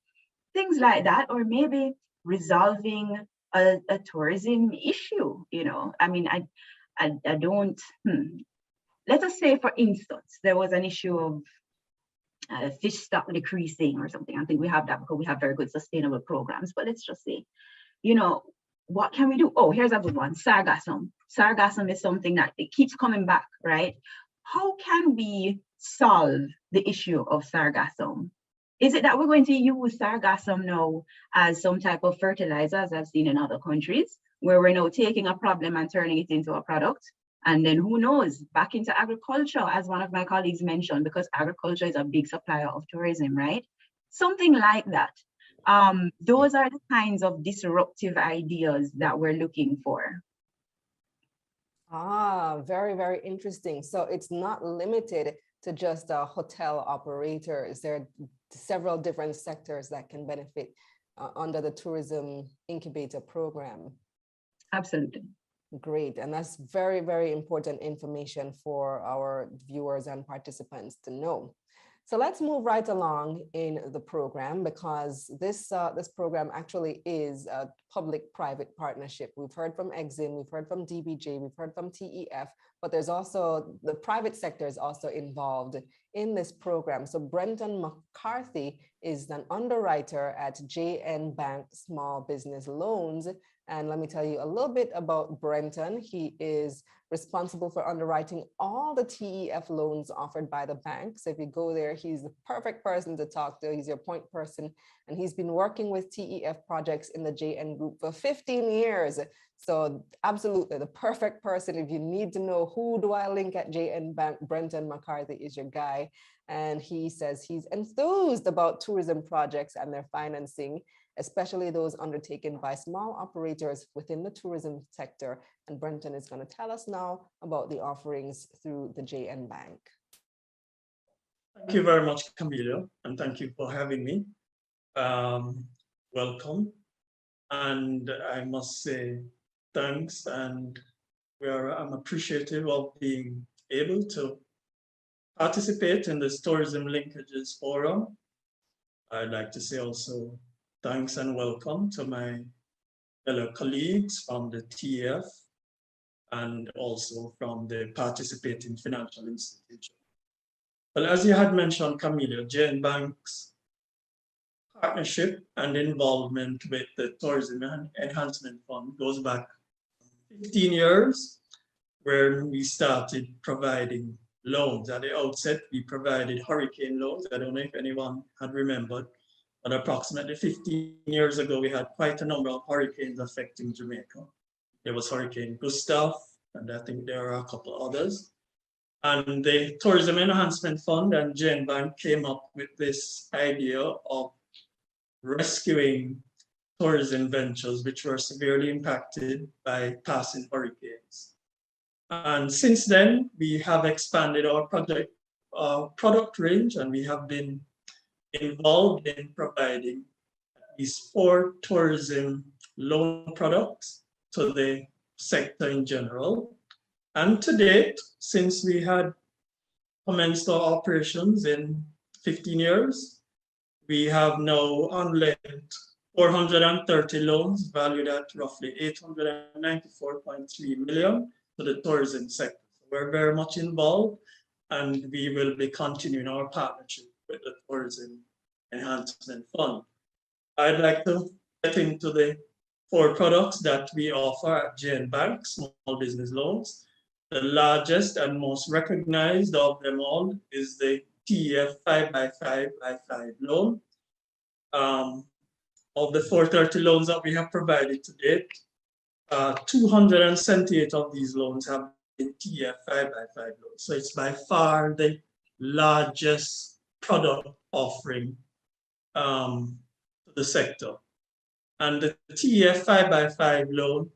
things like that, or maybe resolving a tourism issue. You know, I mean, I don't, let us say, for instance, there was an issue of fish stock decreasing or something. I think we have that because we have very good sustainable programs, but let's just say, you know, what can we do? Oh, here's a good one, sargassum. Sargassum is something that it keeps coming back, right? How can we solve the issue of sargassum? Is it that we're going to use sargassum now as some type of fertilizer, as I've seen in other countries, where we're now taking a problem and turning it into a product? And then who knows, back into agriculture, as one of my colleagues mentioned, because agriculture is a big supplier of tourism, right? Something like that. Those are the kinds of disruptive ideas that we're looking for. Ah, very, very interesting. So it's not limited to just hotel operators. There are several different sectors that can benefit under the Tourism Incubator Program. Absolutely. Great. And that's very, very important information for our viewers and participants to know. So let's move right along in the program, because this program actually is a public-private partnership. We've heard from Exim, we've heard from DBJ, we've heard from TEF, but there's also the private sector is also involved in this program. So Brenton McCarthy is an underwriter at JN Bank Small Business Loans. And let me tell you a little bit about Brenton. He is responsible for underwriting all the TEF loans offered by the bank. So if you go there, he's the perfect person to talk to. He's your point person. And he's been working with TEF projects in the JN Group for 15 years. So absolutely the perfect person. If you need to know who do I link at JN Bank, Brenton McCarthy is your guy. And he says he's enthused about tourism projects and their financing, especially those undertaken by small operators within the tourism sector. And Brenton is going to tell us now about the offerings through the JN Bank. Thank you very much, Camila, and thank you for having me. Welcome. And I must say thanks, and I'm appreciative of being able to participate in this Tourism Linkages Forum. I'd like to say also thanks and welcome to my fellow colleagues from the TEF and also from the participating financial institution. Well, as you had mentioned, Camila, JN Bank's partnership and involvement with the Tourism Enhancement Fund goes back 15 years, where we started providing loans. At the outset, we provided hurricane loans. I don't know if anyone had remembered, but approximately 15 years ago, we had quite a number of hurricanes affecting Jamaica. There was Hurricane Gustav, and I think there are a couple others. And the Tourism Enhancement Fund and JN Bank came up with this idea of rescuing tourism ventures which were severely impacted by passing hurricanes. And since then, we have expanded our product range, and we have been involved in providing these 4 tourism loan products to the sector in general. And to date, since we had commenced our operations in 15 years, we have now unlent 430 loans valued at roughly 894.3 million to the tourism sector. So we're very much involved, and we will be continuing our partnership with the Tourism Enhancement Fund. I'd like to get into the 4 products that we offer at JN Bank Small Business Loans. The largest and most recognized of them all is the TEF 5x5x5 loan. Of the 430 loans that we have provided to date, 278 of these loans have been TEF 5x5 loans. So it's by far the largest product offering to the sector. And the TEF 5x5 loan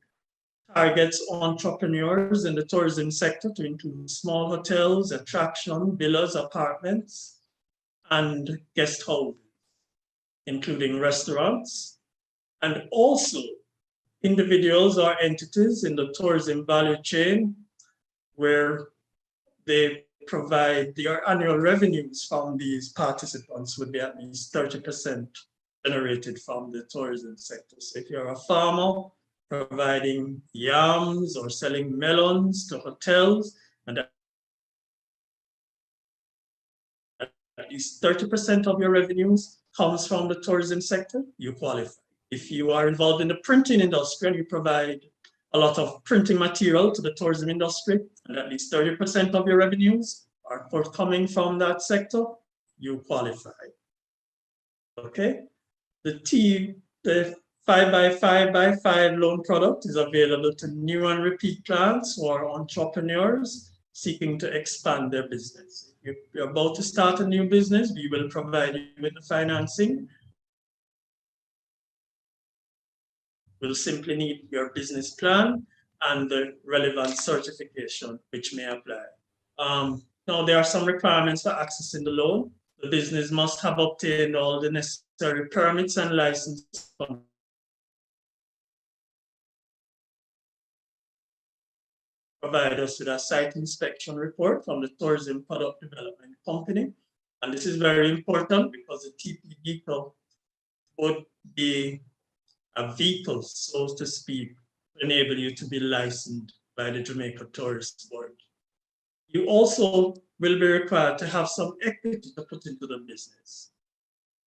targets entrepreneurs in the tourism sector to include small hotels, attraction, villas, apartments, and guest houses, including restaurants, and also individuals or entities in the tourism value chain where they provide their annual revenues from these participants would be at least 30% generated from the tourism sector. So if you're a farmer providing yams or selling melons to hotels, and at least 30% of your revenues comes from the tourism sector, you qualify. If you are involved in the printing industry and you provide a lot of printing material to the tourism industry, and at least 30% of your revenues are forthcoming from that sector, you qualify. Okay, the 5x5x5 loan product is available to new and repeat clients or entrepreneurs seeking to expand their business. If you're about to start a new business, we will provide you with the financing. We'll simply need your business plan and the relevant certification which may apply. Now, there are some requirements for accessing the loan. The business must have obtained all the necessary permits and licenses from provide us with a site inspection report from the Tourism Product Development Company. And this is very important because the TP vehicle would be a vehicle, so to speak, to enable you to be licensed by the Jamaica Tourist Board. You also will be required to have some equity to put into the business.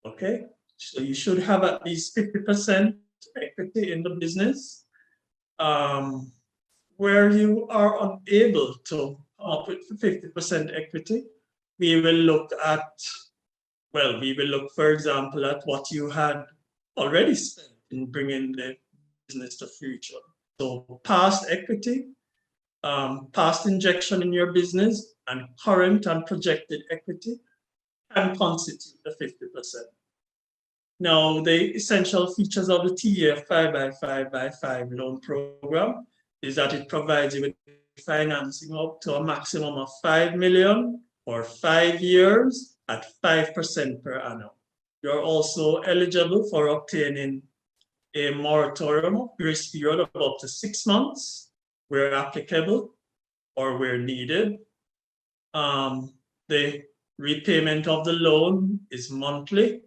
Okay, so you should have at least 50% equity in the business. Where you are unable to come up with 50% equity, we will look at, well, we will look, for example, at what you had already spent in bringing the business to fruition. So past equity, past injection in your business, and current and projected equity can constitute the 50%. Now, the essential features of the TEF 5x5x5 loan program is that it provides you with financing up to a maximum of 5 million for 5 years at 5% per annum. You're also eligible for obtaining a moratorium grace period of up to 6 months where applicable or where needed. The repayment of the loan is monthly.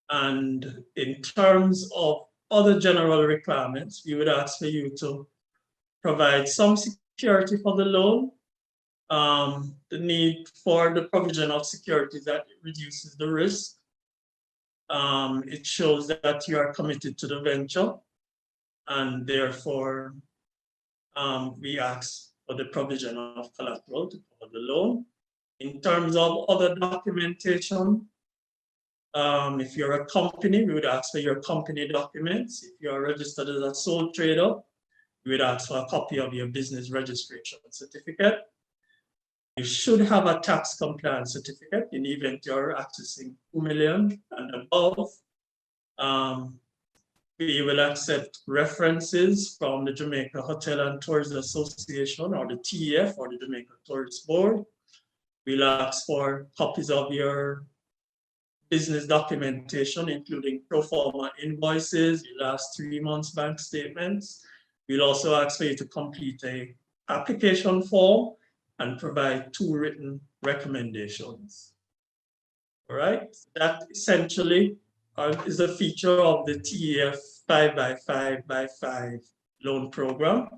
And in terms of other general requirements, we would ask for you to provide some security for the loan. The need for the provision of security that reduces the risk. It shows that you are committed to the venture, and therefore we ask for the provision of collateral to cover the loan. In terms of other documentation, if you're a company, we would ask for your company documents. If you're registered as a sole trader, we would ask for a copy of your business registration certificate. You should have a tax compliance certificate in the event you're accessing 2 million and above. We will accept references from the Jamaica Hotel and Tourism Association, or the TEF, or the Jamaica Tourist Board. We'll ask for copies of your business documentation, including pro forma invoices, your last 3 months bank statements. We'll also ask for you to complete an application form and provide 2 written recommendations. All right, that essentially is a feature of the TEF 5x5x5 loan program.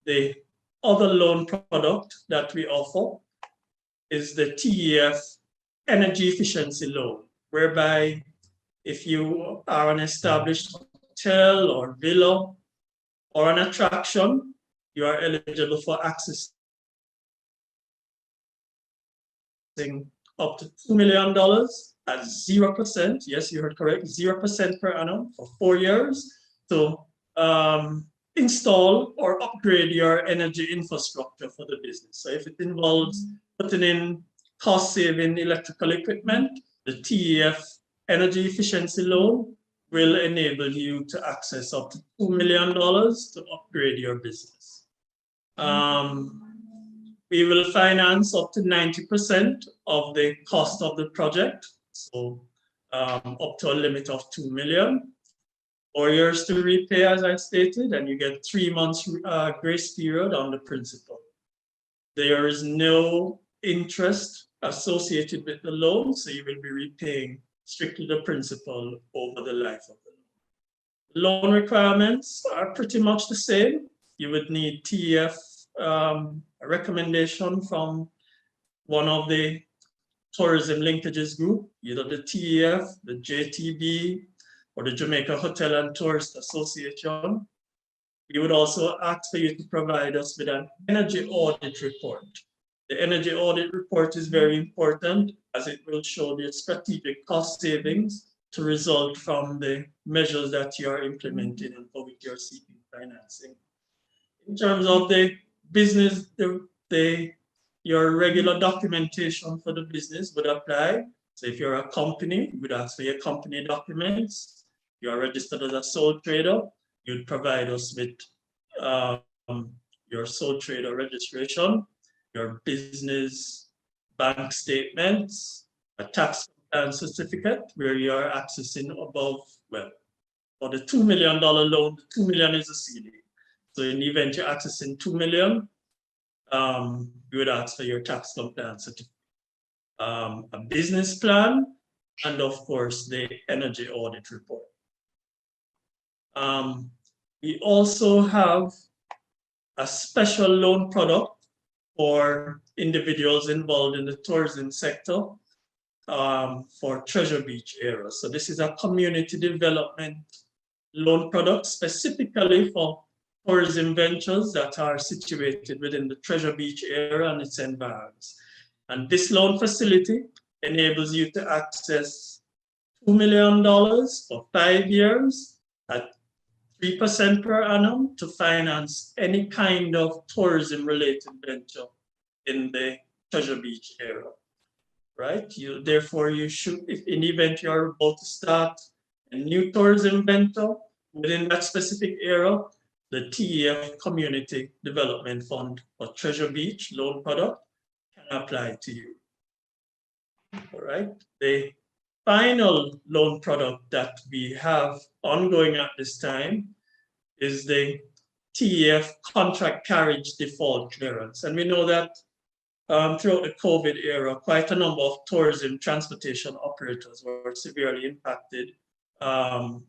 The other loan product that we offer is the TEF energy efficiency loan, whereby if you are an established hotel or villa or an attraction, you are eligible for accessing up to $2 million at 0%. Yes, you heard correct, 0% per annum for 4 years to install or upgrade your energy infrastructure for the business. So if it involves putting in cost-saving electrical equipment, the TEF energy efficiency loan will enable you to access up to $2 million to upgrade your business. We will finance up to 90% of the cost of the project, so up to a limit of 2 million. 4 years to repay, as I stated, and you get 3 months grace period on the principal. There is no interest associated with the loan, so you will be repaying strictly the principal over the life of the loan. Loan requirements are pretty much the same. You would need TEF a recommendation from one of the tourism linkages group, either the TEF, the JTB, or the Jamaica Hotel and Tourist Association. We would also ask for you to provide us with an energy audit report. The energy audit report is very important as it will show the strategic cost savings to result from the measures that you are implementing and for which you're seeking financing. In terms of the business, your regular documentation for the business would apply. So if you're a company, you would ask for your company documents. If you're registered as a sole trader, you'd provide us with your sole trader registration, your business bank statements, a tax compliance certificate where you are accessing above, well, for the $2 million loan, the 2 million is a ceiling. So in the event you're accessing 2 million, you would ask for your tax compliance certificate. a business plan, and of course, the energy audit report. We also have a special loan product for individuals involved in the tourism sector for Treasure Beach area. So this is a community development loan product specifically for tourism ventures that are situated within the Treasure Beach area and its environs. And this loan facility enables you to access $2 million for 5 years at 3% per annum to finance any kind of tourism-related venture in the Treasure Beach area, right? Therefore, you should, if in the event you're about to start a new tourism venture within that specific area, the TEF Community Development Fund for Treasure Beach loan product can apply to you, all right? The final loan product that we have ongoing at this time is the TEF contract carriage default clearance. And we know that throughout the COVID era, quite a number of tourism transportation operators were severely impacted to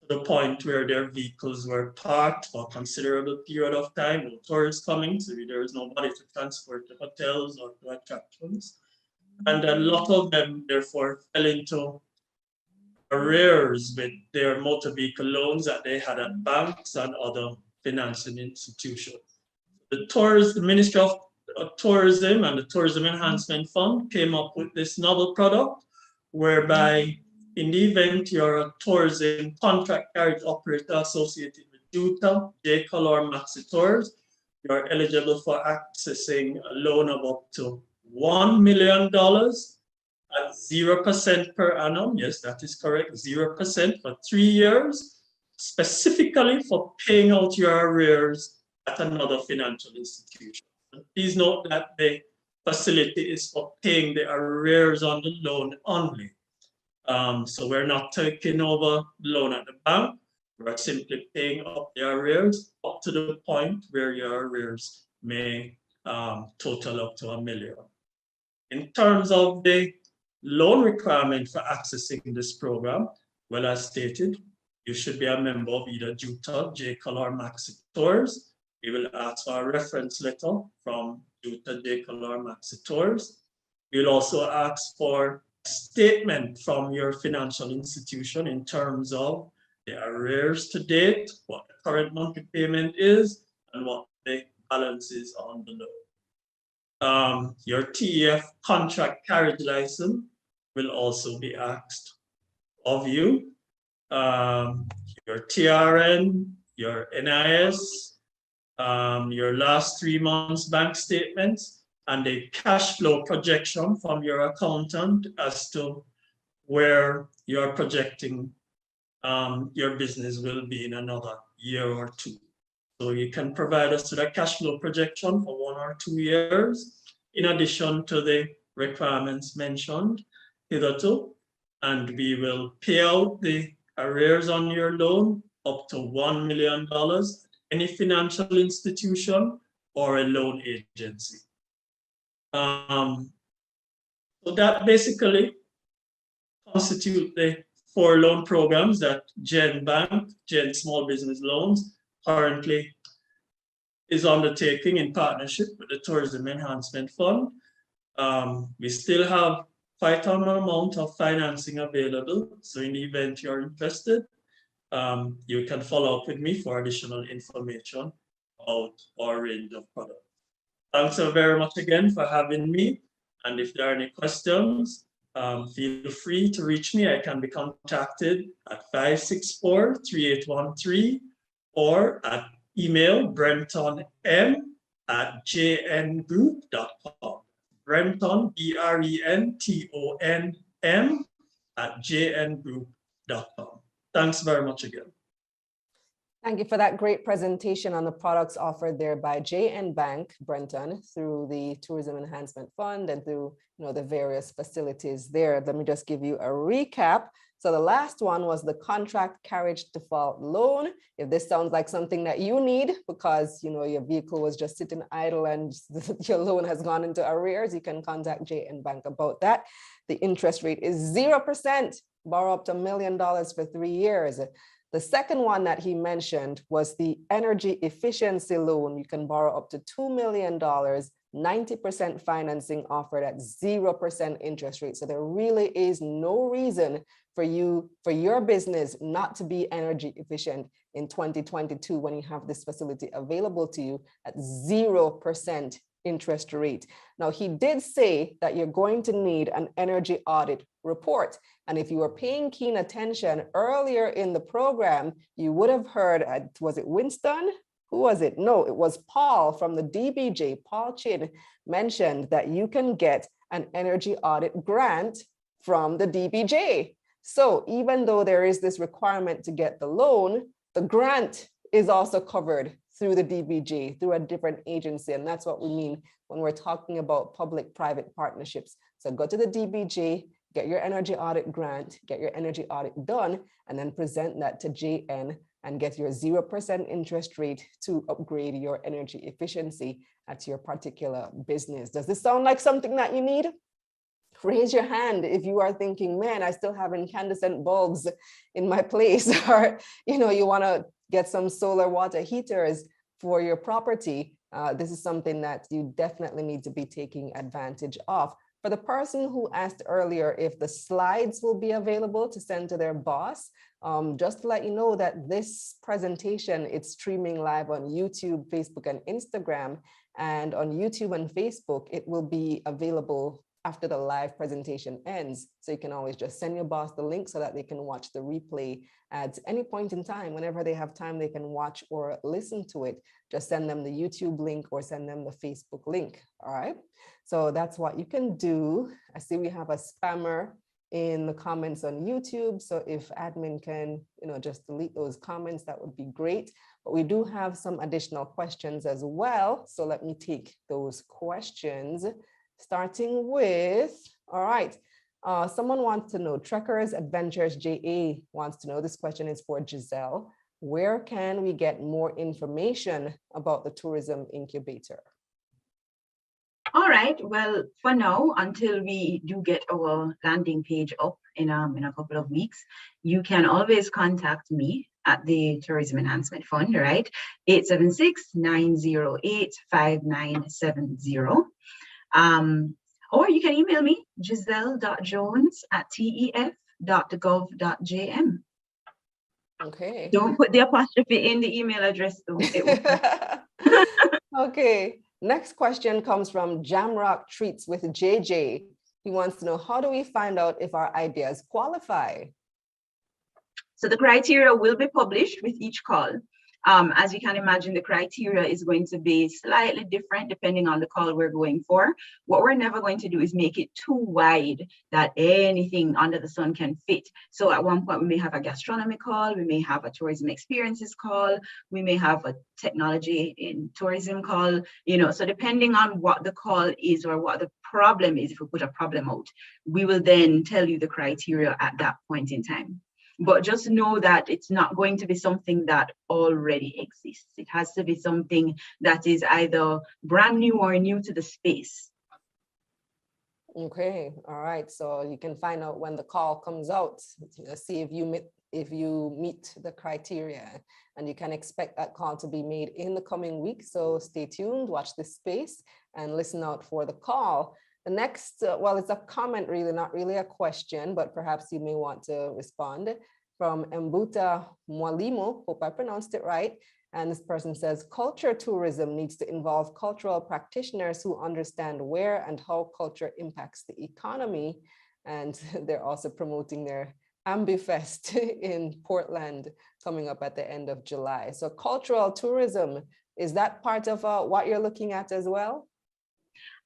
the point where their vehicles were parked for a considerable period of time, no tourists coming, so there is nobody to transport to hotels or to attractions. And a lot of them, therefore, fell into arrears with their motor vehicle loans that they had at banks and other financing institutions. The Ministry of Tourism and the Tourism Enhancement Fund came up with this novel product whereby in the event you're a tourism contract carriage operator associated with JUTA, JCOL, or Maxi Tours, you're eligible for accessing a loan of up to $1 million at 0% per annum. Yes, that is correct, 0% for 3 years, specifically for paying out your arrears at another financial institution. Please note that the facility is for paying the arrears on the loan only. So we're not taking over the loan at the bank. We're simply paying up the arrears up to the point where your arrears may total up to $1 million. In terms of the loan requirement for accessing this program, well, as stated, you should be a member of either JUTA, JCOL, or Maxi Tours. We will ask for a reference letter from JUTA, JCOL, or Maxi Tours. We'll also ask for a statement from your financial institution in terms of the arrears to date, what the current monthly payment is, and what the balance is on the loan. Your TEF contract carriage license will also be asked of you. Your TRN, your NIS, your last 3 months bank statements, and a cash flow projection from your accountant as to where you're projecting your business will be in another year or 2. So you can provide us with a cash flow projection for 1 or 2 years, in addition to the requirements mentioned hitherto, and we will pay out the arrears on your loan up to $1 million, any financial institution or a loan agency. So that basically constitutes the 4 loan programs that Gen Bank, Gen Small Business Loans, currently is undertaking in partnership with the Tourism Enhancement Fund. We still have quite an amount of financing available. So in the event you're interested, you can follow up with me for additional information about our range of products. Thanks so very much again for having me. And if there are any questions, feel free to reach me. I can be contacted at 564-3813 or at email brenton@jngroup.com. Brenton, BRENTONM @jngroup.com. Thanks very much again. Thank you for that great presentation on the products offered there by JN Bank, Brenton, through the Tourism Enhancement Fund and through the various facilities there. Let me just give you a recap. So the last one was the contract carriage default loan. If this sounds like something that you need because your vehicle was just sitting idle and your loan has gone into arrears, you can contact JN Bank about that. The interest rate is 0%. Borrow up to $1 million for 3 years. The second one that he mentioned was the energy efficiency loan. You can borrow up to $2 million, 90% financing offered at 0% interest rate. So there really is no reason for your business not to be energy efficient in 2022 when you have this facility available to you at 0% interest rate. Now, he did say that you're going to need an energy audit report. And if you were paying keen attention earlier in the program, you would have heard, was it Winston? Who was it? No, it was Paul from the DBJ. Paul Chin mentioned that you can get an energy audit grant from the DBJ. So even though there is this requirement to get the loan, the grant is also covered through the DBJ, through a different agency. And that's what we mean when we're talking about public-private partnerships. So go to the DBJ, get your energy audit grant, get your energy audit done, and then present that to JN and get your 0% interest rate to upgrade your energy efficiency at your particular business. Does this sound like something that you need? Raise your hand if you are thinking, man, I still have incandescent bulbs in my place, or you want to get some solar water heaters for your property. This is something that you definitely need to be taking advantage of. For the person who asked earlier if the slides will be available to send to their boss, just to let you know that this presentation, it's streaming live on YouTube, Facebook, and Instagram. And on YouTube and Facebook, it will be available after the live presentation ends. So you can always just send your boss the link so that they can watch the replay at any point in time. Whenever they have time, they can watch or listen to it. Just send them the YouTube link or send them the Facebook link. All right. So that's what you can do. I see we have a spammer in the comments on YouTube. So if admin can, just delete those comments, that would be great. But we do have some additional questions as well. So let me take those questions. Starting with, all right, someone wants to know, Trekkers Adventures JA wants to know, this question is for Giselle. Where can we get more information about the tourism incubator? All right, well, for now, until we do get our landing page up in a couple of weeks, you can always contact me at the Tourism Enhancement Fund, right? 876-908-5970. Or you can email me, giselle.jones@tef.gov.jm. Okay. Don't put the apostrophe in the email address though. Okay. Next question comes from Jamrock Treats with JJ. He wants to know, how do we find out if our ideas qualify? So the criteria will be published with each call. As you can imagine, the criteria is going to be slightly different depending on the call we're going for. What we're never going to do is make it too wide that anything under the sun can fit. So at one point, we may have a gastronomy call, we may have a tourism experiences call, we may have a technology in tourism call, so depending on what the call is or what the problem is, if we put a problem out, we will then tell you the criteria at that point in time. But just know that it's not going to be something that already exists. It has to be something that is either brand new or new to the space. Okay, all right. So you can find out when the call comes out, see if you meet the criteria, and you can expect that call to be made in the coming week. So stay tuned, watch this space, and listen out for the call. The next, well, it's a comment really, not really a question, but perhaps you may want to respond, from Mbuta Mwalimo, hope I pronounced it right. And this person says, culture tourism needs to involve cultural practitioners who understand where and how culture impacts the economy. And they're also promoting their AmbiFest in Portland coming up at the end of July. So cultural tourism, is that part of what you're looking at as well?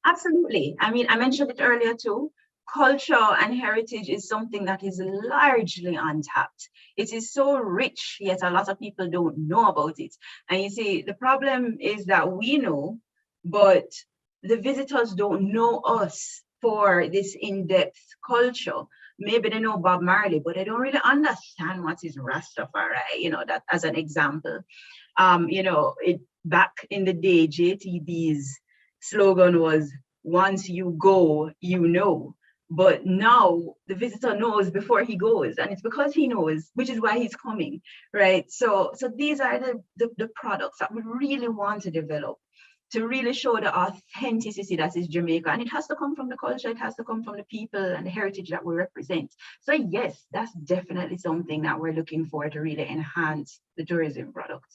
Absolutely. I mean, I mentioned it earlier too. Culture and heritage is something that is largely untapped. It is so rich, yet a lot of people don't know about it. And you see, the problem is that we know, but the visitors don't know us. for this in-depth culture. Maybe they know Bob Marley, but they don't really understand what is Rastafari, you know, that as an example. You know, back in the day, JTB's slogan was, once you go, you know. But now the visitor knows before he goes, and it's because he knows, which is why he's coming, right? So these are the products that we really want to develop to really show the authenticity that is Jamaica. And it has to come from the culture, it has to come from the people and the heritage that we represent. So yes, that's definitely something that we're looking for to really enhance the tourism product.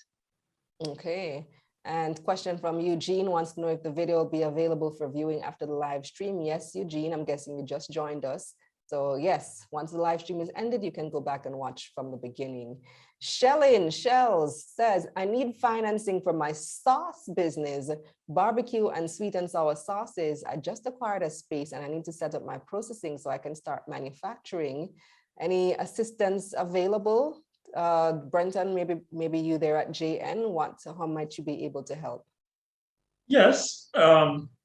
Okay. And question from Eugene wants to know if the video will be available for viewing after the live stream. Yes, Eugene, I'm guessing you just joined us. So yes, once the live stream is ended, you can go back and watch from the beginning. Shells says, I need financing for my sauce business, barbecue and sweet and sour sauces. I just acquired a space and I need to set up my processing so I can start manufacturing. Any assistance available? Brenton, maybe you there at JN, how might you be able to help? Yes,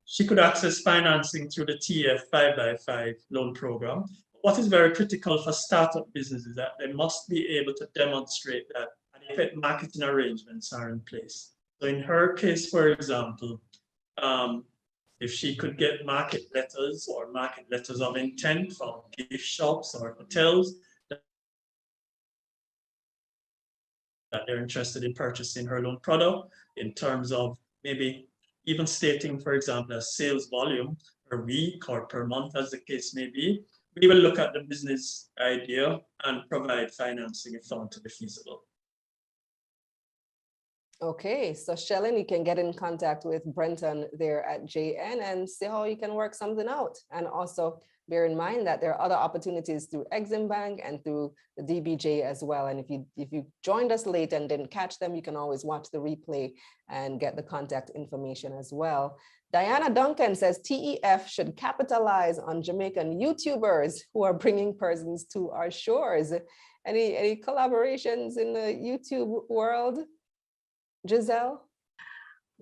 she could access financing through the TF 5x5 loan program. What is very critical for startup businesses is that they must be able to demonstrate that adequate marketing arrangements are in place. So in her case, for example, if she could get market letters or market letters of intent from gift shops or hotels that they're interested in purchasing her loan product, in terms of maybe even stating, for example, a sales volume per week or per month, as the case may be, we will look at the business idea and provide financing if found to be feasible. Okay, so Shellen, you can get in contact with Brenton there at JN and see how you can work something out. And also bear in mind that there are other opportunities through Exim Bank and through the DBJ as well. And if you joined us late and didn't catch them, you can always watch the replay and get the contact information as well. Diana Duncan says TEF should capitalize on Jamaican YouTubers who are bringing persons to our shores. Any collaborations in the YouTube world? Giselle?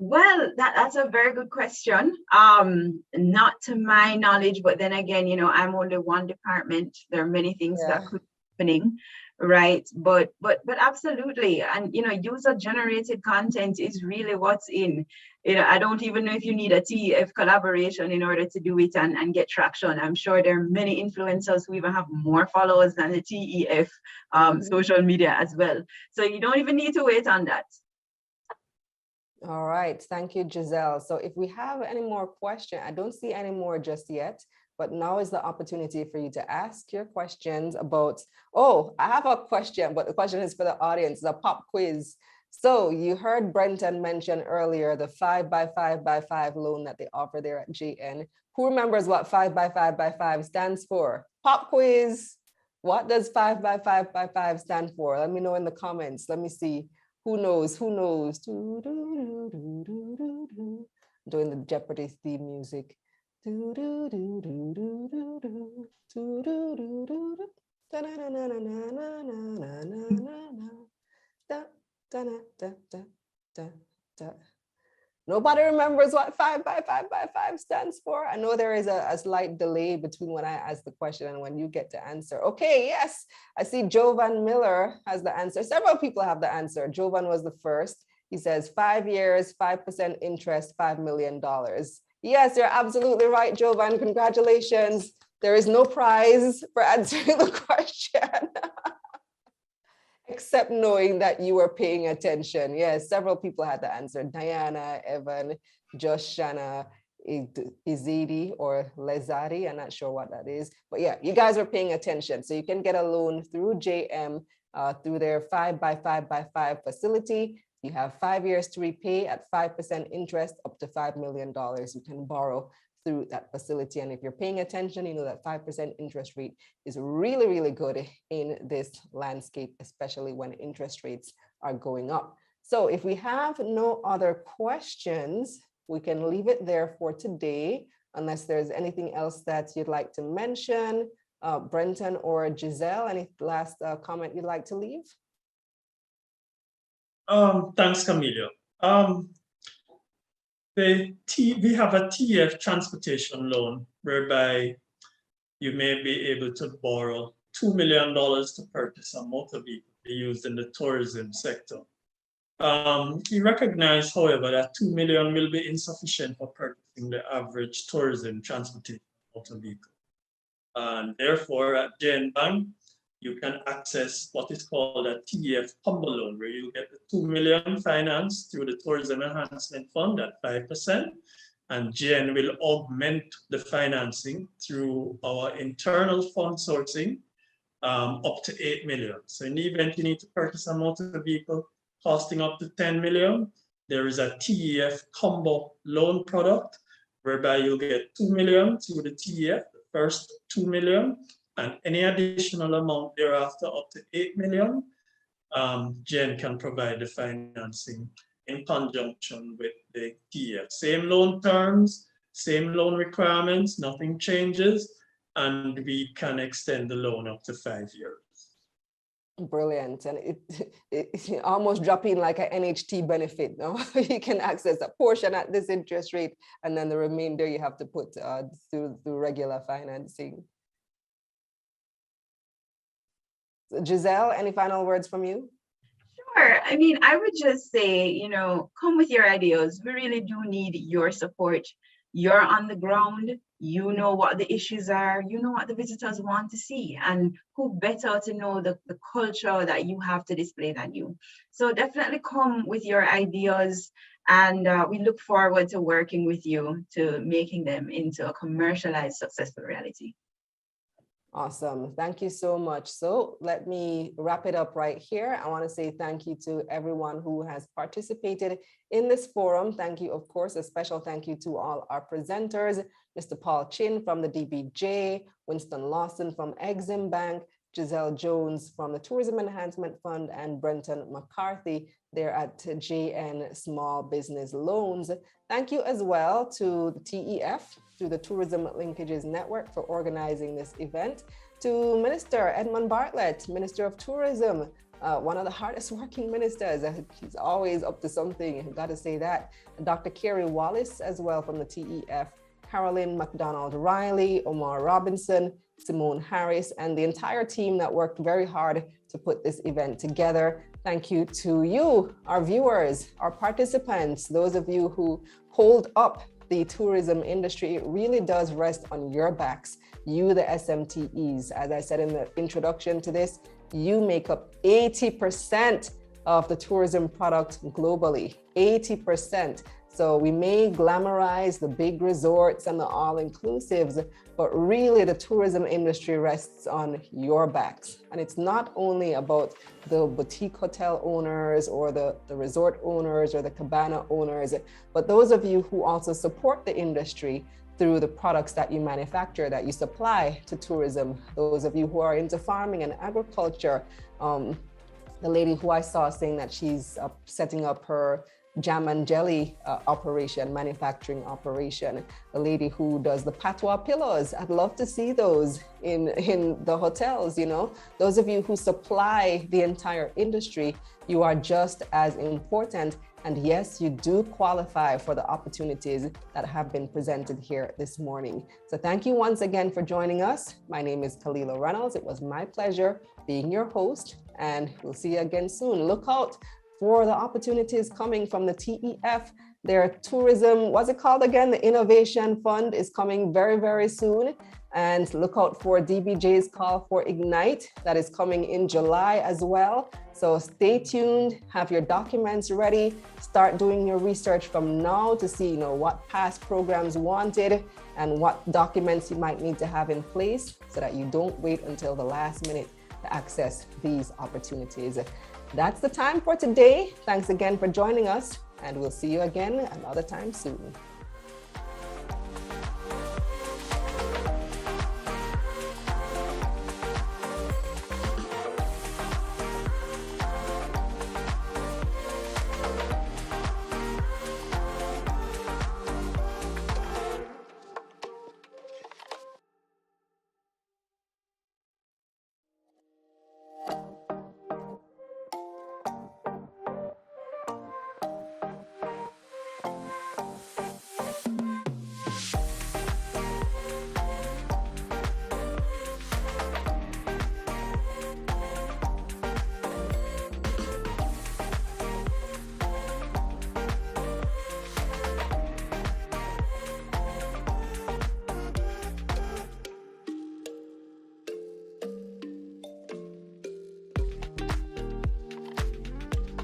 Well, that's a very good question. Not to my knowledge, but then again, you know, I'm only one department. There are many things that could be happening, right? But absolutely. And you know, user-generated content is really what's in. You know, I don't even know if you need a TEF collaboration in order to do it and get traction. I'm sure there are many influencers who even have more followers than the TEF social media as well. So you don't even need to wait on that. All right, thank you, Giselle. So if we have any more questions, I don't see any more just yet, but now is the opportunity for you to ask your questions about, oh, I have a question, but the question is for the audience, the pop quiz. So you heard Brenton mention earlier the 5x5x5 loan that they offer there at JN. Who remembers what 5x5x5 stands for? Pop quiz. What does 5x5x5 stand for? Let me know in the comments. Let me see. Who knows? Who knows? Doing the Jeopardy theme music. Nobody remembers what 5x5x5 stands for. I know there is a slight delay between when I ask the question and when you get to answer. Okay, yes, I see Jovan Miller has the answer. Several people have the answer. Jovan was the first. He says 5 years, 5% interest, $5 million. Yes, you're absolutely right, Jovan. Congratulations. There is no prize for answering the question. Except knowing that you were paying attention. Yes, several people had the answer. Diana, Evan, Joshana, Izidi or Lezadi. I'm not sure what that is. But yeah, you guys are paying attention. So you can get a loan through JM through their 5x5x5 facility. You have 5 years to repay at 5% interest up to $5 million. You can borrow through that facility. And if you're paying attention, you know that 5% interest rate is really, really good in this landscape, especially when interest rates are going up. So if we have no other questions, we can leave it there for today, unless there's anything else that you'd like to mention. Brenton or Giselle, any last comment you'd like to leave? Thanks, Camila. we have a TEF transportation loan whereby you may be able to borrow $2 million to purchase a motor vehicle used in the tourism sector. We recognize, however, that $2 million will be insufficient for purchasing the average tourism transportation motor vehicle. And therefore, at JN Bank, you can access what is called a TEF combo loan, where you get the $2 million financed through the Tourism Enhancement Fund at 5%, and JN will augment the financing through our internal fund sourcing up to 8 million. So in the event you need to purchase a motor vehicle costing up to 10 million, there is a TEF combo loan product whereby you'll get 2 million through the TEF, the first 2 million, and any additional amount thereafter up to 8 million, Jen can provide the financing in conjunction with the TEF. Same loan terms, same loan requirements, nothing changes, and we can extend the loan up to 5 years. Brilliant. And it almost drop in like an NHT benefit. No? You can access a portion at this interest rate, and then the remainder you have to put through regular financing. So Giselle, any final words from you? Sure. I mean, I would just say, you know, come with your ideas. We really do need your support. You're on the ground. You know what the issues are. You know what the visitors want to see. And who better to know the culture that you have to display than you. So definitely come with your ideas. And we look forward to working with you to making them into a commercialized, successful reality. Awesome. Thank you so much. So let me wrap it up right here. I want to say thank you to everyone who has participated in this forum. Thank you, of course, a special thank you to all our presenters, Mr. Paul Chin from the DBJ, Winston Lawson from Exim Bank, Giselle Jones from the Tourism Enhancement Fund, and Brenton McCarthy there at JN Small Business Loans. Thank you as well to the TEF, to the Tourism Linkages Network for organizing this event, to Minister Edmund Bartlett, Minister of Tourism, one of the hardest working ministers. He's always up to something, I've got to say that. Dr. Kerry Wallace as well from the TEF, Carolyn McDonald Riley, Omar Robinson, Simone Harris, and the entire team that worked very hard to put this event together. Thank you to you, our viewers, our participants, those of you who hold up the tourism industry. It really does rest on your backs, you, the SMTEs. As I said in the introduction to this, you make up 80% of the tourism product globally, 80%. So we may glamorize the big resorts and the all-inclusives, but really the tourism industry rests on your backs. And it's not only about the boutique hotel owners or the resort owners or the cabana owners, but those of you who also support the industry through the products that you manufacture, that you supply to tourism. Those of you who are into farming and agriculture, the lady who I saw saying that she's setting up her jam and jelly manufacturing operation, the lady who does the patois pillows. I'd love to see those in the hotels, you know. Those of you who supply the entire industry, you are just as important. And yes, you do qualify for the opportunities that have been presented here this morning. So thank you once again for joining us. My name is Kalila Reynolds. It was my pleasure being your host, and we'll see you again soon. Look out for the opportunities coming from the TEF. Their tourism, what's it called again? The Innovation Fund is coming very, very soon. And look out for DBJ's call for Ignite that is coming in July as well. So stay tuned, have your documents ready, start doing your research from now to see, you know, what past programs wanted and what documents you might need to have in place so that you don't wait until the last minute to access these opportunities. That's the time for today. Thanks again for joining us, and we'll see you again another time soon.